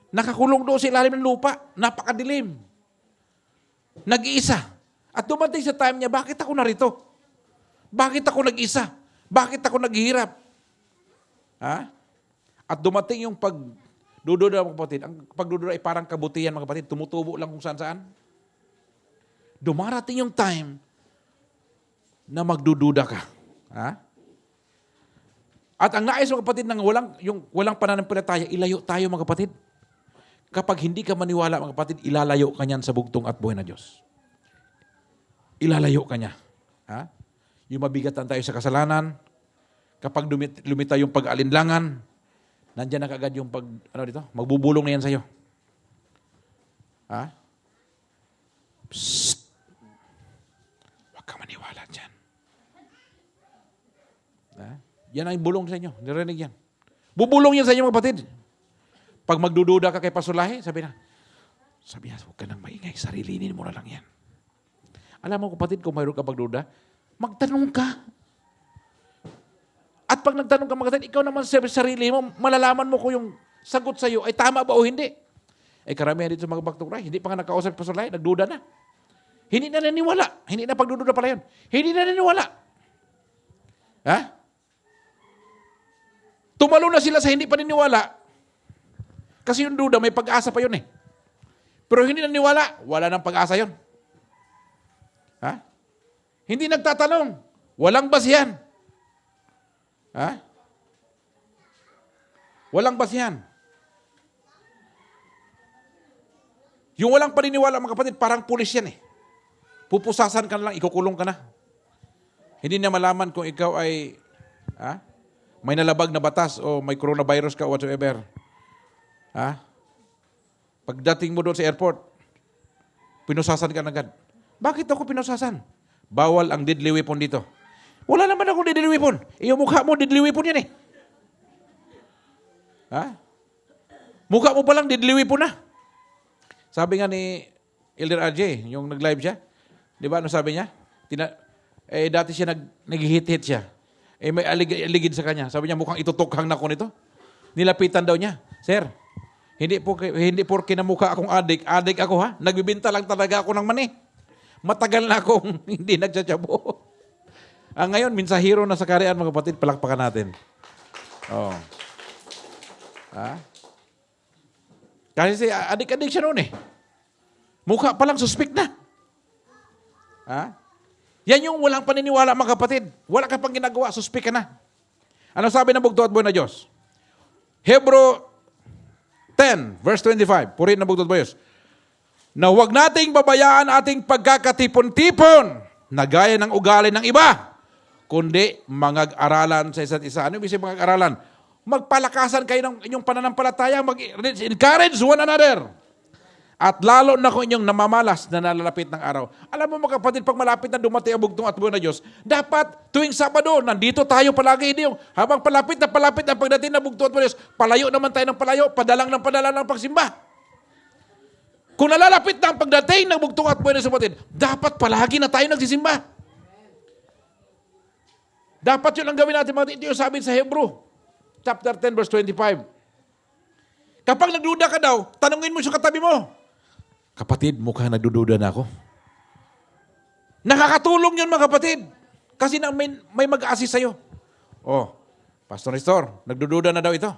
nakakulong doon sa ilalim ng lupa. Napakadilim. Nag-iisa. At dumating sa time niya, bakit ako narito? Bakit ako nag-isa? Bakit ako naghihirap? Ha? At dumating yung pagdududa mga kapatid. Ang pagdududa ay parang kabutihan mga kapatid. Tumutubo lang kung saan-saan. Dumarating yung time na magdududa ka. Ha? At ang nais mga kapatid ng walang pananampalataya, ilayo tayo mga kapatid. Kapag hindi ka maniwala mga kapatid, ilalayo ka niyan sa bugtong at buhay na Diyos. Ilalayo ka niya. Ha? Yung mabigatan tayo sa kasalanan, kapag lumita yung pag-alinlangan, nandiyan na kagad yung magbubulong na yan sa'yo. Ha? Psst! Huwag ka maniwala dyan. Ha? Yan ang bulong sa inyo. Narinig yan. Bubulong yan sa inyo mga kapatid. Pag magdududa ka kay Pastor Lahi, sabi niya, huwag ka nang maingay, sarilinin mo na lang yan. Alam mo kapatid, kung mayroon ka pagduda, magtanong ka. At pag nagtanong ka mga kapatid, ikaw naman sa sarili mo, malalaman mo kung yung sagot sa iyo ay tama ba o hindi. Karamihan dito sa mga bagtong hindi pa nga nakausap Pastor Lahi, nagduda na. Hindi na naniwala. Hindi na pagdududa pala yun. Hindi na naniwala. Ha? Tumalo na sila sa hindi pa niniwala. Kasi yung duda, may pag-asa pa yun eh. Pero hindi naniwala, wala nang pag-asa yun. Ha? Hindi nagtatanong, walang basihan. Ha? Walang basihan. Yung walang paniniwala mga kapatid, parang pulis yan eh. Pupusasan ka na lang, ikukulong ka na. Hindi na malaman kung ikaw ay may nalabag na batas o may coronavirus ka o whatsoever. Ha? Pagdating mo doon sa airport, pinusasan ka na agad. Bakit ako pinusasan? Bawal ang deadly weapon dito. Wala naman akong deadly weapon. Yung mukha mo, deadly weapon yan eh. Ha? Mukha mo palang deadly weapon na. Sabi nga ni Elder RJ, yung nag-live siya, di ba ano sabi niya? Dati siya nag-hit-hit siya. May aligid sa kanya. Sabi niya, mukhang itutukhang na ko nito. Nilapitan daw niya. Sir, hindi po kinamukha akong adik ako ha. Nagbibinta lang talaga ako ng mani. Matagal na akong hindi nagsatsabo. Ngayon, minsahero na sa karian mga kapatid, palakpakan natin. Oh. Kasi adik-adik siya noon eh. Mukha palang suspect na. Yan yung walang paniniwala mga kapatid. Wala ka pang ginagawa, suspect ka na. Ano sabi ng bugto at buhay na Diyos? Hebrew 10, verse 25. Purihin ng bugto at buhay na Diyos. Na huwag nating babayaan ating pagkakatipon-tipon na gaya ng ugali ng iba, kundi mag-aralan sa isa't isa. Ano ibig sabihin mag-aralan? Magpalakasan kayo ng inyong pananampalataya, mag-encourage one another. At lalo na kung inyong namamalas na nalalapit ng araw. Alam mo mga kapatid, pag malapit na dumating ang bugtong at buhay na Diyos, dapat tuwing Sabado, nandito tayo palagi. Hindi yung habang palapit ang pagdating ng bugtong at buhay na Diyos, palayo naman tayo ng palayo, padalang ng pagsimba. Kung nalalapit na ang pagdating ng bugtong at buhay na Diyos, dapat palagi na tayo nagsisimba. Dapat yun ang gawin natin mga kapatid. Ito yung sabi sa Hebrew, chapter 10, verse 25. Kapag nagduda ka daw, tanungin mo sa katabi mo, kapatid, mukhang nagdududa na ako. Nakakatulong yun mga kapatid. Kasi may mag-a-assist sa'yo. Oh, Pastor Nestor, nagdududa na daw ito.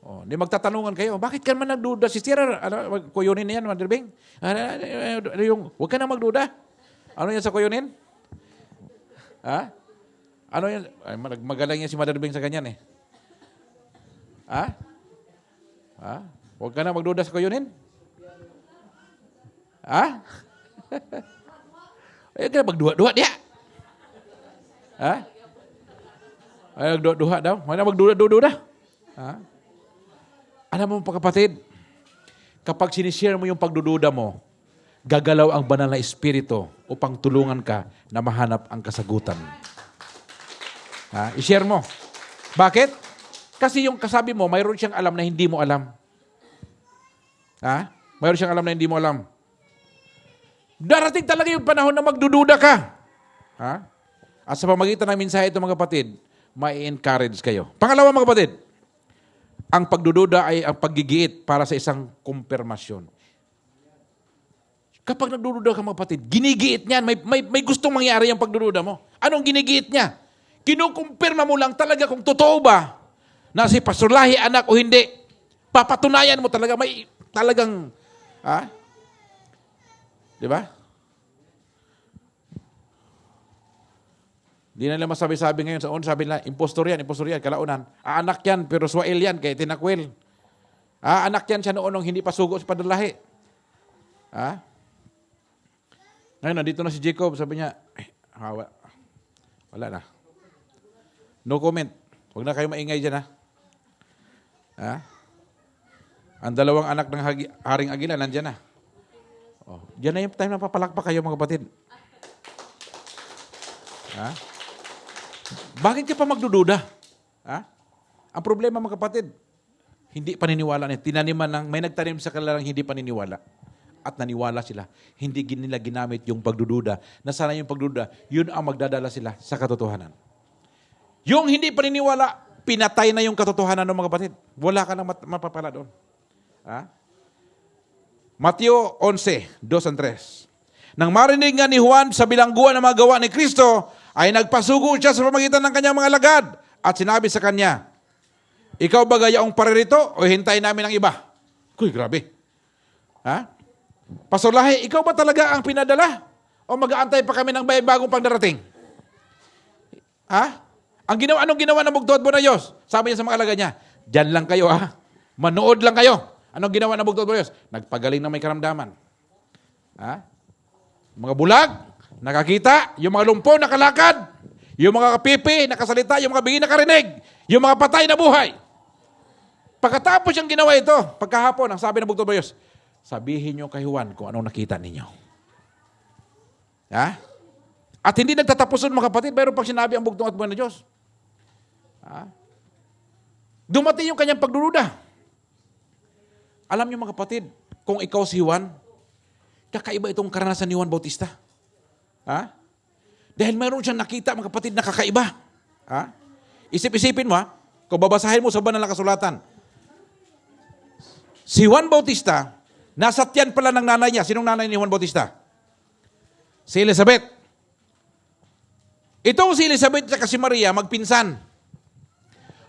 Oh, di magtatanungan kayo, bakit ka naman nagduda? Si Sierra, kuyunin na yan, Mother Bing. Huwag ka na magduda. Ano yan sa kuyunin? Ha? Ano yan? Ay, magaling yan si Mother Bing sa ganyan eh. Ha? Ha? Huwag ka na magduda sa kuyunin? Ha? Ay, kaya magduha-duha dia. Ha? Ay, magduha-duha daw. Mana magduha-duha. Ha? Alam mo mga kapatid, kapag sinishare mo yung pagdududa mo, gagalaw ang banal na espiritu upang tulungan ka na mahanap ang kasagutan. Ha? I-share mo. Bakit? Kasi yung kasabi mo, mayroon siyang alam na hindi mo alam. Ha? Mayroon siyang alam na hindi mo alam. Darating talaga yung panahon na magdududa ka. Ha? At sa pamagitan ng mensahe ito mga kapatid, may encourage kayo. Pangalawa mga kapatid, ang pagdududa ay ang paggigiit para sa isang kumpirmasyon. Kapag nagdududa ka mga kapatid, ginigiit niyan. May gustong mangyari yung pagdududa mo. Anong ginigiit niya? Kinukumpirma mo lang talaga kung totoo ba na si Pastor Lahi anak o hindi. Papatunayan mo talaga. May talagang, di ba? Di na nila masabi-sabi ngayon sa sabi nila, impostor yan, kalaunan. Anak yan, pero swail yan, kaya tinakwil. Anak yan siya noon nung hindi pa sugo si Padre Lahi. Ngayon, nandito na si Jacob, sabi niya, wala na. No comment. Huwag na kayo maingay dyan, Ang dalawang anak ng Haring Aguila, nandyan na. Diyan na yung time na papalakpak kayo, mga kapatid. Bakit ka pa magdududa? Ang problema mga kapatid, hindi paniniwala niya. Tinaniman ng, may nagtanim sa kanila ng hindi paniniwala. At naniwala sila. Hindi nila ginamit yung pagdududa. Nasana yung pagdududa, yun ang magdadala sila sa katotohanan. Yung hindi paniniwala, pinatay na yung katotohanan ng mga kapatid. Wala ka nang mapapala doon. Mateo 11, 2-3. Nang marinig nga ni Juan sa bilangguan ng mga gawa ni Kristo, ay nagpasugo siya sa pamagitan ng kanyang mga lagad at sinabi sa kanya, ikaw ba gayaong paririto o hintayin namin ang iba? Kuy, grabe. Pastor Lahi, ikaw ba talaga ang pinadala? O mag-aantay pa kami ng bagong pagdarating? Anong ginawa ng bugtong at buhay na Diyos? Sabi niya sa mga alagad niya, dyan lang kayo manood lang kayo. Anong ginawa ng bugtong at buhay na Diyos? Nagpagaling na may karamdaman. Mga bulag, nakakita, yung mga lumpo, nakalakad, yung mga kapipi, nakasalita, yung mga bingi, nakarinig, yung mga patay na buhay. Pagkatapos yung ginawa ito, pagkahapon, ang sabi ng bugtong at Diyos, sabihin nyo kay Juan kung anong nakita ninyo. At hindi nagtatapos mga kapatid, mayroon pang sinabi ang bugtong at buhay na Diyos. Dumating yung kanyang pagdududa. Alam niyo mga kapatid, kung ikaw si Juan, kakaiba itong karanasan ni Juan Bautista. Dahil mayroon siyang nakita mga kapatid na kakaiba. Isip-isipin mo kung babasahin mo sa banal na kasulatan. Si Juan Bautista, nasa tiyan pala ng nanay niya. Sinong nanay ni Juan Bautista? Si Elizabeth. Itong si Elizabeth at si Maria, magpinsan.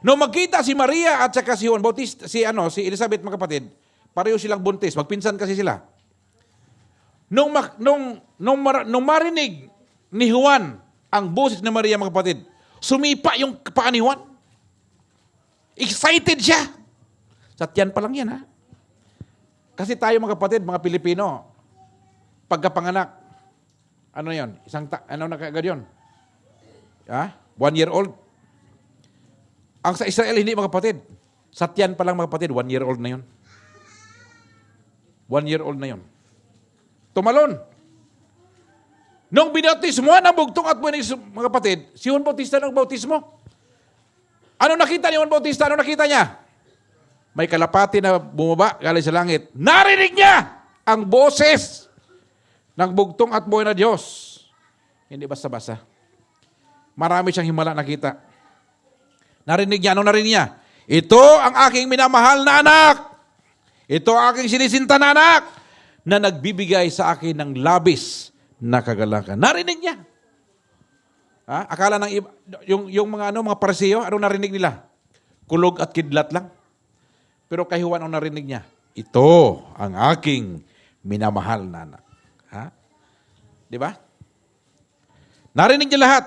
Nung magkita si Maria at saka si Juan Bautista, si Elizabeth mga kapatid, pareho silang buntis, magpinsan kasi sila. Nung marinig ni Juan ang boses ni Maria mga kapatid, sumipa yung paa ni Juan. Excited siya. Sa tiyan pa lang yan Kasi tayo mga kapatid, mga Pilipino, pagkapanganak, ano yun? Ano na kagad yun? 1 year old. Ang sa Israel, hindi mga kapatid. Sa tiyan pa lang mga kapatid, 1 year old na yun. 1 year old na yun. Tumalon. Nung binautismo ng bugtong at buhay mga kapatid, si Juan Bautista ng bautismo. Ano nakita ni Juan Bautista? Ano nakita niya? May kalapati na bumaba galing sa langit. Narinig niya ang boses ng bugtong at buhay na Diyos. Hindi basta-basta. Marami siyang himala nakita. Narinig niya. Ano narinig niya? Ito ang aking minamahal na anak. Ito ang aking sinisinta na anak na nagbibigay sa akin ng labis na kagalakan. Narinig niya. Akala ng iba, yung mga parisiyo, anong narinig nila? Kulog at kidlat lang. Pero kay Juan, ang narinig niya, ito ang aking minamahal na anak. Di ba? Narinig niya lahat.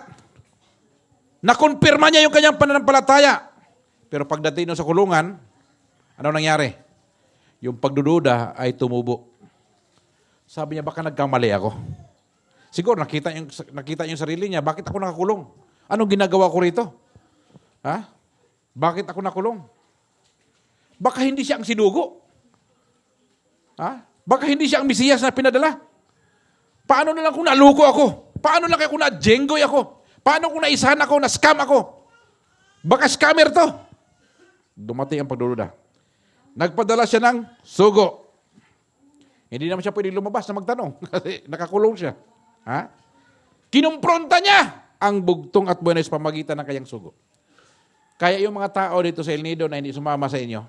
Nakonfirma niya yung kanyang pananampalataya. Pero pagdating sa kulungan, ano nangyari? Yung pagdududa ay tumubo. Sabi niya, baka nagkamali ako. Siguro nakita yung sarili niya, bakit ako nakakulong? Anong ginagawa ko rito? Ha? Bakit ako nakulong? Baka hindi siya ang sinugo. Ha? Baka hindi siya ang Mesiyas na pinadala. Paano na lang kung naluko ako? Paano lang kung na-jenggoy ako? Paano kung naisahan ako, na-scam ako? Baka scammer to. Dumating ang pagdududa. Nagpadala siya ng sugo. Hindi naman siya pwede lumabas na magtanong kasi nakakulong siya. Ha? Kinumpronta niya ang bugtong at buhay na pamagitan ng kanyang sugo. Kaya yung mga tao dito sa El Nido na hindi sumama sa inyo,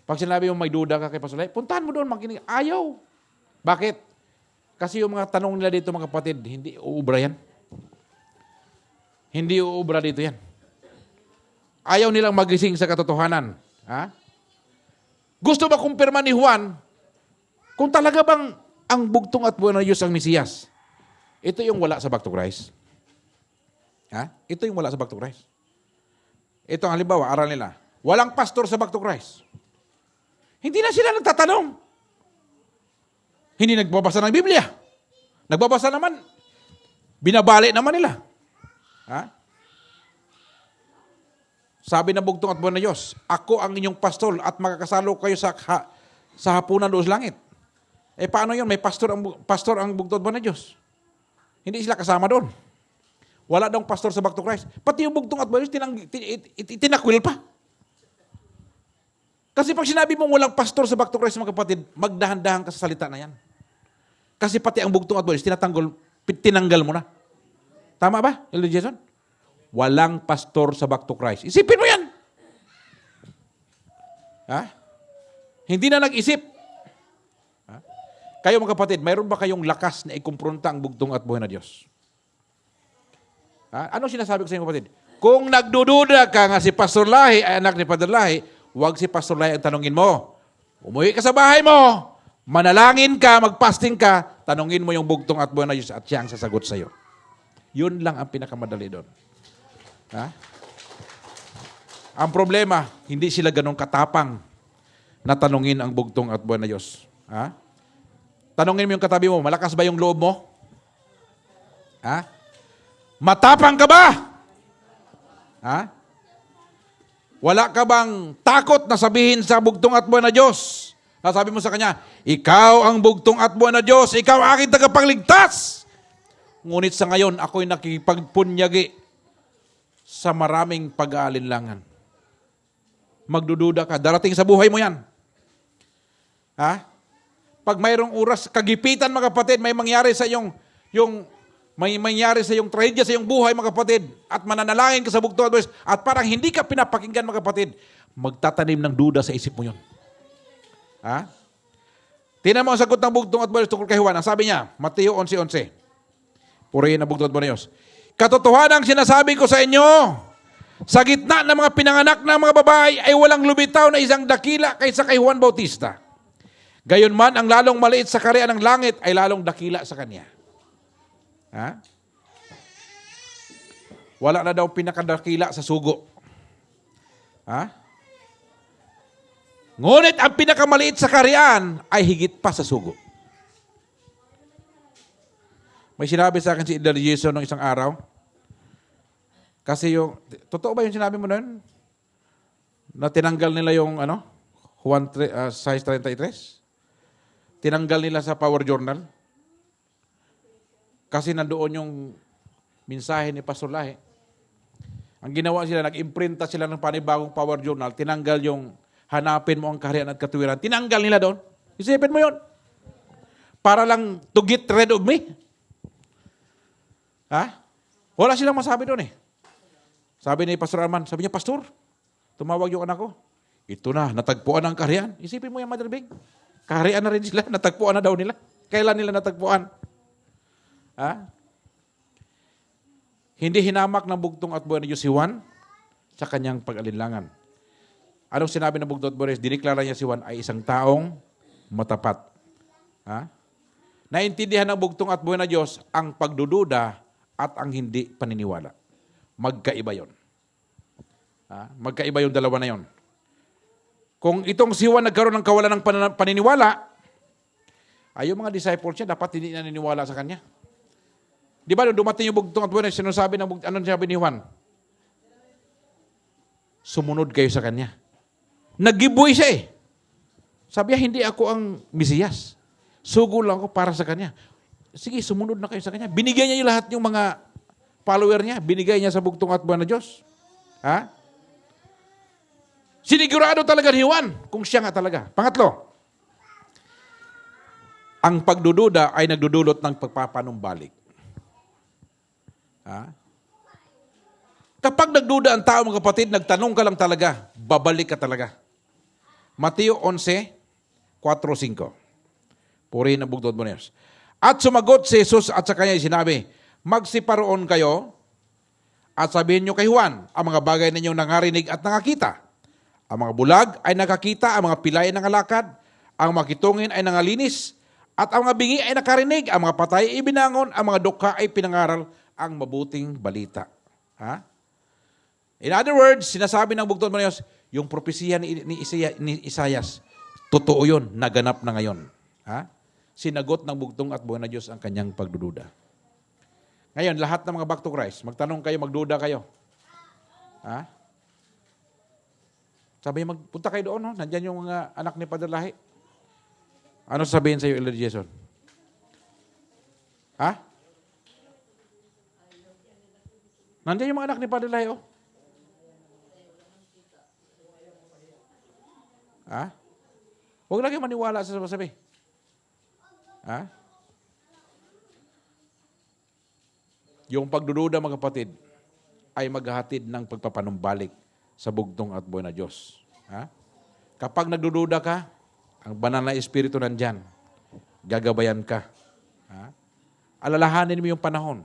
pag sinabi mo may duda ka kay Pastor Lai, puntahan mo doon, makinig. Ayaw. Bakit? Kasi yung mga tanong nila dito mga kapatid, hindi uubra yan. Hindi uubra dito yan. Ayaw nilang magising sa katotohanan. Ha? Gusto ba kumpirma ni Juan kung talaga bang ang bugtong at buhay ng Diyos ang Mesiyas? Ito yung wala sa back to Christ. Ha? Ito yung wala sa back to Christ. Ito ang halimbawa, aral nila. Walang pastor sa back to Christ. Hindi na sila nagtatanong. Hindi nagbabasa ng Biblia. Nagbabasa naman, binabali naman nila. Ha? Sabi ng bugtong at buwan ng Diyos, ako ang inyong pastor at makakasalo kayo sa hapunan doon sa langit. Eh paano yun? May pastor ang bugtong at buwan ng Diyos. Hindi sila kasama doon. Wala daw pastor sa back to Christ. Pati yung bugtong at buwan ng Diyos, tinakwil pa. Kasi pag sinabi mong walang pastor sa back to Christ, mga kapatid, magdahan-dahan ka sa salita na yan. Kasi pati ang bugtong at buwan ng Diyos, tinanggal mo na. Tama ba, Elder Jason? Walang pastor sa back to Christ. Isipin mo yan. Ha? Hindi na nag-isip. Ha? Kayo mga kapatid, mayroon ba kayong lakas na ikumpronta ang bugtong at buhay na Diyos? Ha? Ano sinasabi ko sa inyo kapatid? Kung nagdududa ka nga si Pastor Lahi ay anak ni Padre Lahi, huwag si Pastor Lahi ang tanungin mo. Umuwi ka sa bahay mo, manalangin ka, magpasting ka, tanungin mo yung bugtong at buhay na Diyos at siya ang sasagot sa iyo. Yun lang ang pinakamadali doon. Ha? Ang problema, hindi sila ganong katapang na tanungin ang bugtong at buhay na Diyos. Ha? Tanungin mo yung katabi mo, malakas ba yung loob mo? Ha? Matapang ka ba? Ha? Wala ka bang takot na sabihin sa bugtong at buhay na Diyos? Sabi mo sa kanya, ikaw ang bugtong at buhay na Diyos, ikaw ang aking tagapagligtas. Ngunit sa ngayon, ako'y nakipagpunyagi sa maraming pag-aalinlangan. Magdududa ka. Darating sa buhay mo yan. Ha? Pag mayroong oras, kagipitan mga kapatid, may mangyari sa may mangyari sa iyong trahedya sa iyong buhay mga kapatid, at mananalangin ka sa bugtong at buhay, at parang hindi ka pinapakinggan mga kapatid, magtatanim ng duda sa isip mo yun. Ha? Tingnan mo ang sagot ng bugtong at buhay tungkol kay Juan. Ang sabi niya, Mateo 11:11. Purihin ang bugtong at buhay ng Diyos. Katotohanan ang sinasabi ko sa inyo, sa gitna ng mga pinanganak ng mga babae ay walang lumitaw na isang dakila kaysa kay Juan Bautista. Gayon man, ang lalong maliit sa kaharian ng langit ay lalong dakila sa kanya. Ha? Wala na daw pinakadakila sa sugo. Ha? Ngunit ang pinakamaliit sa kaharian ay higit pa sa sugo. May sinabi sa akin si Elder Jason nung isang araw. Kasi totoo ba yung sinabi mo nun? Na tinanggal nila yung Juan size 33? Tinanggal nila sa Power Journal. Kasi nandoon yung mensahe ni Pastor Lahi. Ang ginawa sila, nag-imprinta sila ng panibagong Power Journal, tinanggal yung hanapin mo ang kaharian at katuwiran. Tinanggal nila doon. Isipin mo yun. Para lang to get rid of me. Ha? Wala silang masabi doon eh. Sabi ni Pastor Arman, sabi niya, Pastor, tumawag yung anak ko. Ito na, natagpuan ang kaharian. Isipin mo yung Mother Bing. Kaharian na rin sila, natagpuan na daw nila. Kailan nila natagpuan? Ha? Hindi hinamak ng bugtong at buhay na Diyos si Juan sa kanyang pag-alinlangan. Anong sinabi ng bugtong at buhay? Diniklara niya si Juan ay isang taong matapat. Ha? Naintindihan ng bugtong at buhay na Diyos ang pagdududa at ang hindi paniniwala. Magkaiba yon. Magkaiba yung dalawa na yon. Kung itong si Juan nagkaroon ng kawalan ng paniniwala, ay yung mga disciples niya dapat hindi naniniwala sa kanya. Di ba, nung dumating yung bugtong at buwan, sinasabi ano sabi ni Juan? Sumunod kayo sa kanya. Nag-giveaway siya eh. Sabi niya, hindi ako ang Mesiyas. Sugo lang ako para sa kanya. Sige, sumunod na kayo sa kanya. Binigay niya yung lahat yung mga follower niya. Binigay niya sa bugtong at buwan na Diyos. Ha? Sinigurado talaga ni Juan kung siya nga talaga. Pangatlo, ang pagdududa ay nagdudulot ng pagpapanumbalik. Ha? Kapag nagduda ang tao, mga kapatid, nagtanong ka lang talaga, babalik ka talaga. Mateo 11, 4-5. Purihin ang bugtong at buwan na Diyos. At sumagot si Jesus at sa kanya sinabi, magsiparoon kayo at sabihin nyo kay Juan ang mga bagay ninyong nangarinig at nangakita. Ang mga bulag ay nakakita, ang mga pilay ay nangalakad, ang mga kitungin ay nangalinis, at ang mga bingi ay nakarinig, ang mga patay ay ibinangon, ang mga dukha ay pinangaral ang mabuting balita. Ha? In other words, sinasabi ng bugtong at buwan na Diyos, yung propesiya ni Isaias, totoo yun, naganap na ngayon. Ha? Sinagot ng bugtong at buwan na Diyos ang kanyang pagdududa. Ngayon, lahat ng mga back to Christ, magtanong kayo, magduda kayo. Ha? Sabi, magpunta kayo doon, no? Nandyan yung mga anak ni Padre Lahi. Ano sabihin sa iyo, Elder Jason? Ha? Nandyan yung mga anak ni Padre Lahi, oh. Ha? Huwag lang kayo maniwala sa sabi. Ha? Yung pagdududa, mga kapatid, ay maghahatid ng pagpapanumbalik sa bugtong at buwan na Diyos. Ha? Kapag nagdududa ka, ang banal na espiritu nandyan, gagabayan ka. Ha? Alalahanin mo yung panahon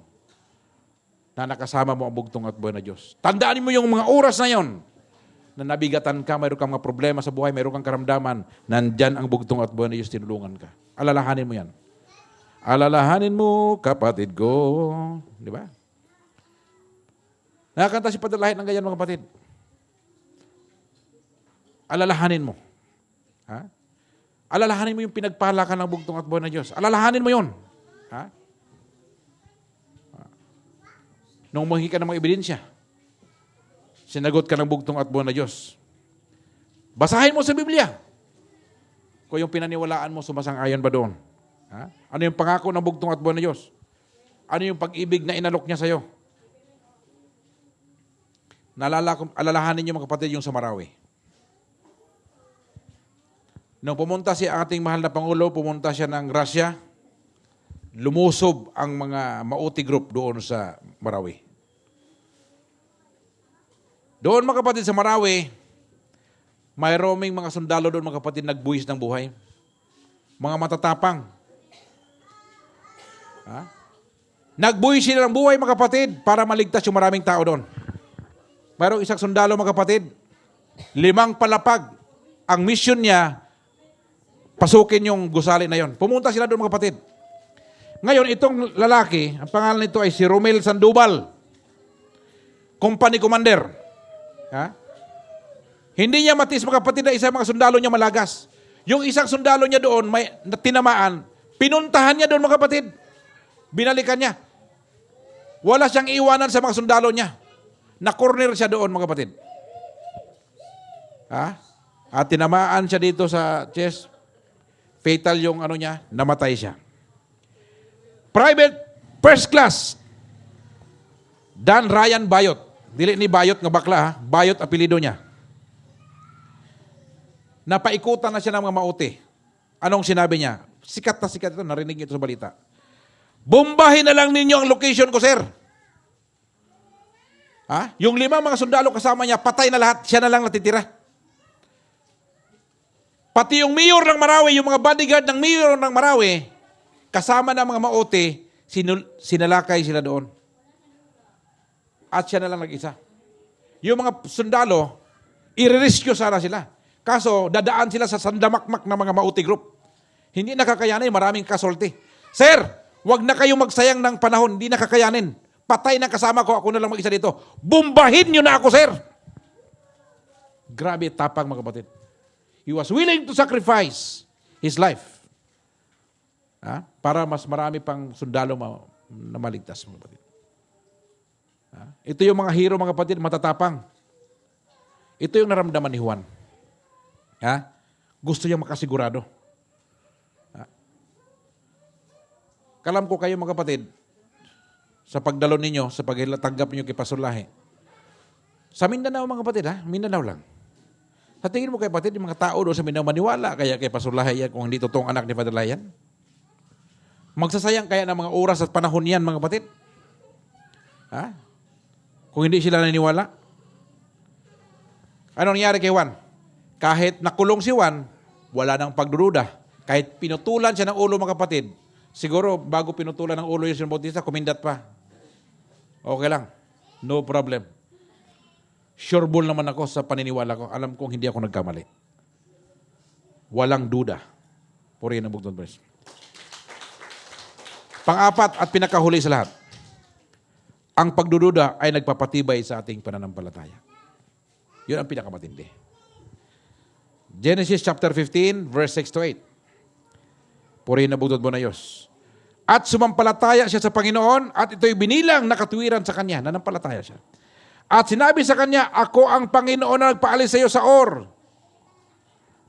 na nakasama mo ang bugtong at buwan na Diyos. Tandaan mo yung mga oras na yon na nabigatan ka, mayroon kang mga problema sa buhay, mayroon kang karamdaman, nandyan ang bugtong at buwan na Diyos, tinulungan ka. Alalahanin mo yan. Alalahanin mo, kapatid ko. Di ba? Nakakanta si Padre Lahi ng ganyan, mga kapatid. Alalahanin mo. Ha? Alalahanin mo yung pinagpalakan ng bugtong at buwan na Diyos. Alalahanin mo yon. Ha? Nung mahingi ka ng mga ebidensya, sinagot ka ng bugtong at buwan na Diyos. Basahin mo sa Biblia. Kung yung pinaniwalaan mo, sumasang-ayon ba doon? Ha? Ano yung pangako ng bugtong at buwan na Diyos? Ano yung pag-ibig na inalok niya sa'yo? Alalahanin niyo, mga kapatid, yung sa Marawi. Nung pumunta si ating mahal na Pangulo, pumunta siya ng Russia, lumusob ang mga Mauti group doon sa Marawi. Doon, mga kapatid, sa Marawi, mayroong mga sundalo doon, mga kapatid, nagbuwis ng buhay. Mga matatapang. Ha? Nagbuwis sila ng buhay, mga kapatid, para maligtas yung maraming tao doon. Mayroong isang sundalo, mga kapatid, 5 palapag. Ang mission niya, pasukin yung gusali na yon. Pumunta sila doon, mga kapatid. Ngayon, itong lalaki, ang pangalan nito ay si Romel Sandoval, company commander. Ha? Hindi niya matis, mga kapatid, na isa mga sundalo niya malagas. Yung isang sundalo niya doon, may tinamaan, pinuntahan niya doon, mga kapatid. Binalikan niya. Wala siyang iwanan sa mga sundalo niya. Na-corner siya doon, mga kapatid. Ha? At tinamaan siya dito sa chest. Fatal yung ano niya, namatay siya. Private, first class, Dan Ryan Bayot. Dili ni Bayot nga bakla, ha? Bayot apelido niya. Napaikutan na siya ng mga Mauti. Anong sinabi niya? Sikat na sikat ito, narinig ito sa balita. Bombahin na lang ninyo ang location ko, sir. Ha? Yung 5 mga sundalo kasama niya, patay na lahat, siya na lang natitira. Pati yung mayor ng Marawi, yung mga bodyguard ng mayor ng Marawi, kasama ng mga Mauti, sinalakay sila doon. At siya na lang nag-isa. Yung mga sundalo, i-rescue sana sila. Kaso, dadaan sila sa sandamakmak ng mga Mauti group. Hindi nakakayanin, maraming kasulti. Sir, wag na kayong magsayang ng panahon, hindi nakakayanin. Patay na kasama ko, ako na lang mag-isa dito. Bombahin nyo na ako, sir! Grabe, tapang, mga kapatid. He was willing to sacrifice his life. Ha? Para mas marami pang sundalo na maligtas, mga kapatid. Ito yung mga hero, mga kapatid, matatapang. Ito yung naramdaman ni Juan. Gusto niya makasigurado. Kalam ko kayo, mga kapatid, sa pagdalo ninyo, sa pagtanggap ninyo kay Pastor Lahi. Sa Mindanao, mga kapatid, Mindanao lang. Sa tingin mo, kay kapatid, yung mga tao doon sa Mindanao maniwala kaya kay Pastor Lahi yan kung hindi totoong anak ni Father Lahi yan? Magsasayang kaya ng mga oras at panahon yan, mga kapatid? Kung hindi sila naniniwala? Ano nangyari kay Juan? Kahit nakulong si Juan, wala nang pagdududa. Kahit pinutulan siya ng ulo, mga kapatid, siguro bago pinutulan ng ulo yung San Bautista, kumindat pa. Okay lang. No problem. Sure bull naman ako sa paniniwala ko. Alam kong hindi ako nagkamali. Walang duda. Purihin ang bugtong Diyos. Pang-apat at pinakahuli sa lahat. Ang pagdududa ay nagpapatibay sa ating pananampalataya. Yun ang pinakamatindi. Genesis chapter 15, verse 6 to 8. Purihin ang bugtong Diyos. At sumampalataya siya sa Panginoon at ito'y binilang na katuwiran sa kanya. Nanampalataya siya. At sinabi sa kanya, ako ang Panginoon na nagpaalis sa iyo sa Or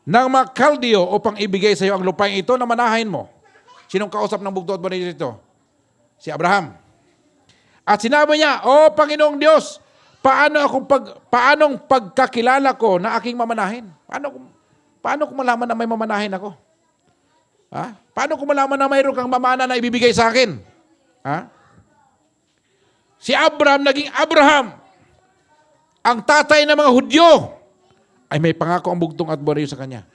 ng mga Kaldeo upang ibigay sa iyo ang lupain ito na manahin mo. Sinong kausap ng bugtong Diyos ito? Si Abraham. At sinabi niya, O Panginoong Diyos, paanong pagkakilala ko na aking mamanahin? Paano ko malaman na may mamanahin ako? Paano ko malaman na mayroon kang mamana na ibibigay sa akin? Si Abraham naging Abraham. Ang tatay ng mga Hudyo ay may pangako ang bugtong at buwan sa kanya.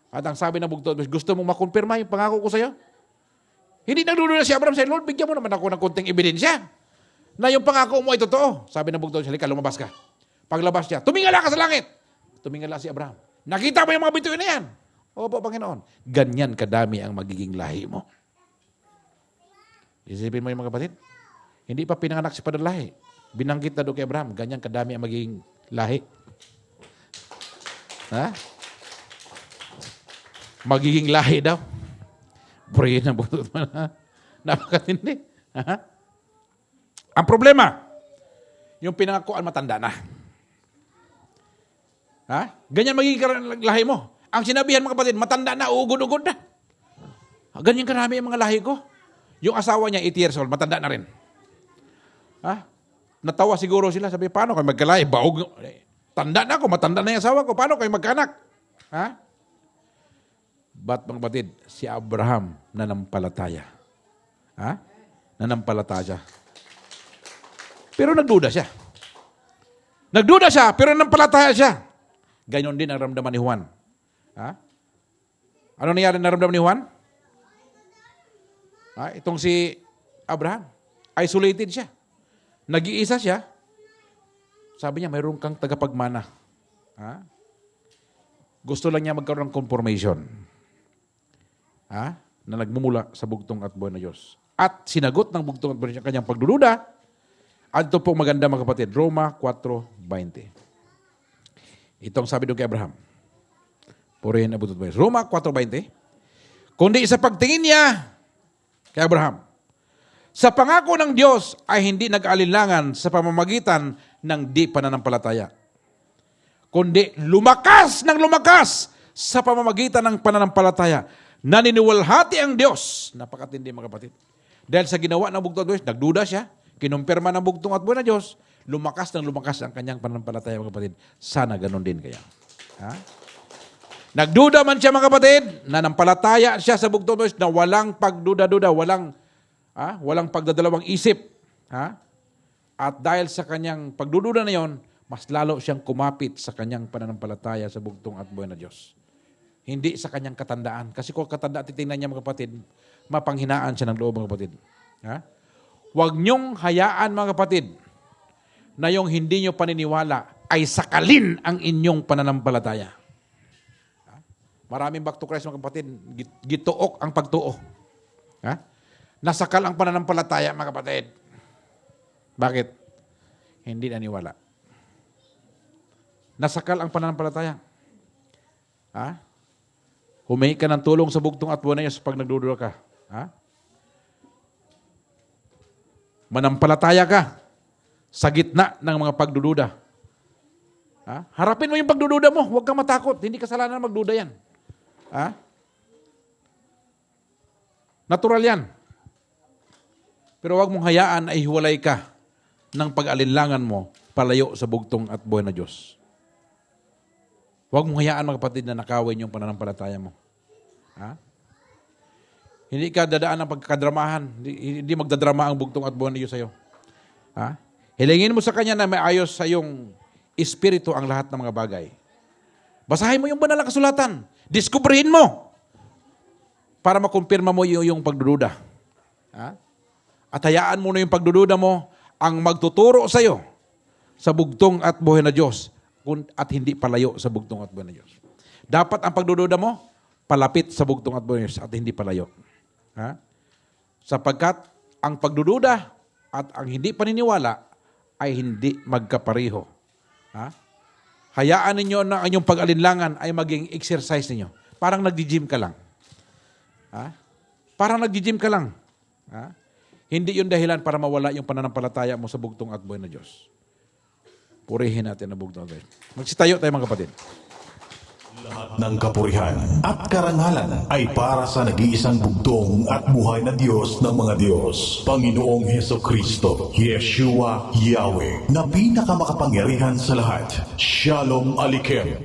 At ang sabi ng bugtong, gusto mong makumpirma yung pangako ko sa iyo? Hindi nagdududa si Abraham sa Lord, bigyan mo naman ako ng konting ebidensya na yung pangako mo ay totoo. Sabi ng bugtong, halika, lumabas ka. Paglabas niya, tumingala ka sa langit. Tumingala si Abraham. Nakita mo yung mga bituin na yan? Opo, Panginoon. Ganyan kadami ang magiging lahi mo. Isipin mo yung mga kapatid. Hindi pa pinanganak si Father Lahi. Binanggit na doon kay Abraham, ganyan kadami ang magiging lahi. Magiging lahi daw. Purihin ang butot mo na. Napakatindi. Ang problema, yung pinangakuan matanda na. Ganyan magiging lahi mo. Ang sinabihan, mga kapatid, matanda na, ugod-ugod na. Ganyan karami ang mga lahi ko. Yung asawa niya, 80 years old, matanda na rin. Natawa siguro sila, sabi, paano kayo magkalahi? Baog. Tanda na ako, matanda na yung asawa ko. Paano kayo magkanak? But mga kapatid, si Abraham nanampalataya. Nanampalataya. Pero nagduda siya. Nagduda siya, pero nanampalataya siya. Ganyan din ang ramdaman ni Juan. Ano nangyari na ramdaman ni Juan? Itong si Abraham, isolated siya. Nag-iisa siya. Sabi niya, mayroon kang tagapagmana. Gusto lang niya magkaroon ng confirmation. Na nagmumula sa bugtong at buwan na Diyos. At sinagot ng bugtong at buwan niya kanyang pagdududa. At ito pong maganda, mga kapatid. Roma 4:20. Itong sabi doon kay Abraham. Purihin na butot mo. Roma 4:20. Kundi sa pagtingin niya kay Abraham, sa pangako ng Diyos ay hindi nag-alinlangan sa pamamagitan ng di pananampalataya. Kundi lumakas ng lumakas sa pamamagitan ng pananampalataya. Naniniwalhati ang Diyos. Napakatindi, mga kapatid. Dahil sa ginawa ng bugtong at Diyos, nagduda siya, kinumpirma ng bugtong at buwan na Diyos, lumakas ng lumakas ang kanyang pananampalataya, mga kapatid. Sana ganun din kaya. Nagduda man siya, mga kapatid, nanampalataya siya sa bugtong at Diyos na walang pagduda-duda, walang pagdadalawang isip. At dahil sa kanyang pagdududa na yon, mas lalo siyang kumapit sa kanyang pananampalataya sa bugtong at buwan na Diyos. Hindi sa kanyang katandaan. Kasi kung katandaan, titingnan niya, mga kapatid, mapanghinaan siya ng loob, mga kapatid. Huwag niyong hayaan, mga kapatid, na yung hindi niyo paniniwala ay sakalin ang inyong pananampalataya. Maraming back to Christ, mga kapatid, gituok ang pagtuo. Nasakal ang pananampalataya, mga kapatid. Bakit? Hindi naniwala. Nasakal ang pananampalataya. Humingi ka ng tulong sa bugtong at buwan na Diyos pag nagdududa ka. Manampalataya ka sa gitna ng mga pagdududa. Ha? Harapin mo yung pagdududa mo. Huwag kang matakot. Hindi kasalanan magduda yan. Ha? Natural yan. Pero huwag mong hayaan na ihiwalay ka ng pag-alinlangan mo palayo sa bugtong at buhay na Diyos. Huwag mong hayaan, mga kapatid, na nakawin yung pananampalataya mo. Ha? Hindi ka dadaan ng pagkadramahan. Hindi magdadrama ang bugtong at buhay na Diyos sa'yo. Ha? Hilingin mo sa Kanya na may ayos sa iyong espiritu ang lahat ng mga bagay. Basahin mo yung banal na kasulatan. Diskubrihin mo para makumpirma mo yung pagdududa. Ha? At hayaan mo na yung pagdududa mo ang magtuturo sa iyo sa bugtong at buhay na Diyos at hindi palayo sa bugtong at buhay na Diyos. Dapat ang pagdududa mo palapit sa bugtong at buhay na Diyos at hindi palayo. Ha? Sapagkat ang pagdududa at ang hindi paniniwala ay hindi magkapareho. Ha? Hayaan ninyo na ang inyong pag-alinlangan ay maging exercise ninyo. Parang nag-gym ka lang. Ha? Parang nag-gym ka lang. Ha? Hindi yun dahilan para mawala yung pananampalataya mo sa bugtong at buhay na Diyos. Purihin natin ang bugtong at buhay. Magsitayo tayo, mga kapatid. Lahat ng kapurihan at karangalan ay para sa nag-iisang bugtong at buhay na Diyos ng mga Diyos, Panginoong Hesukristo, Yeshua Yahweh, na pinakamakapangyarihan sa lahat. Shalom Aleichem.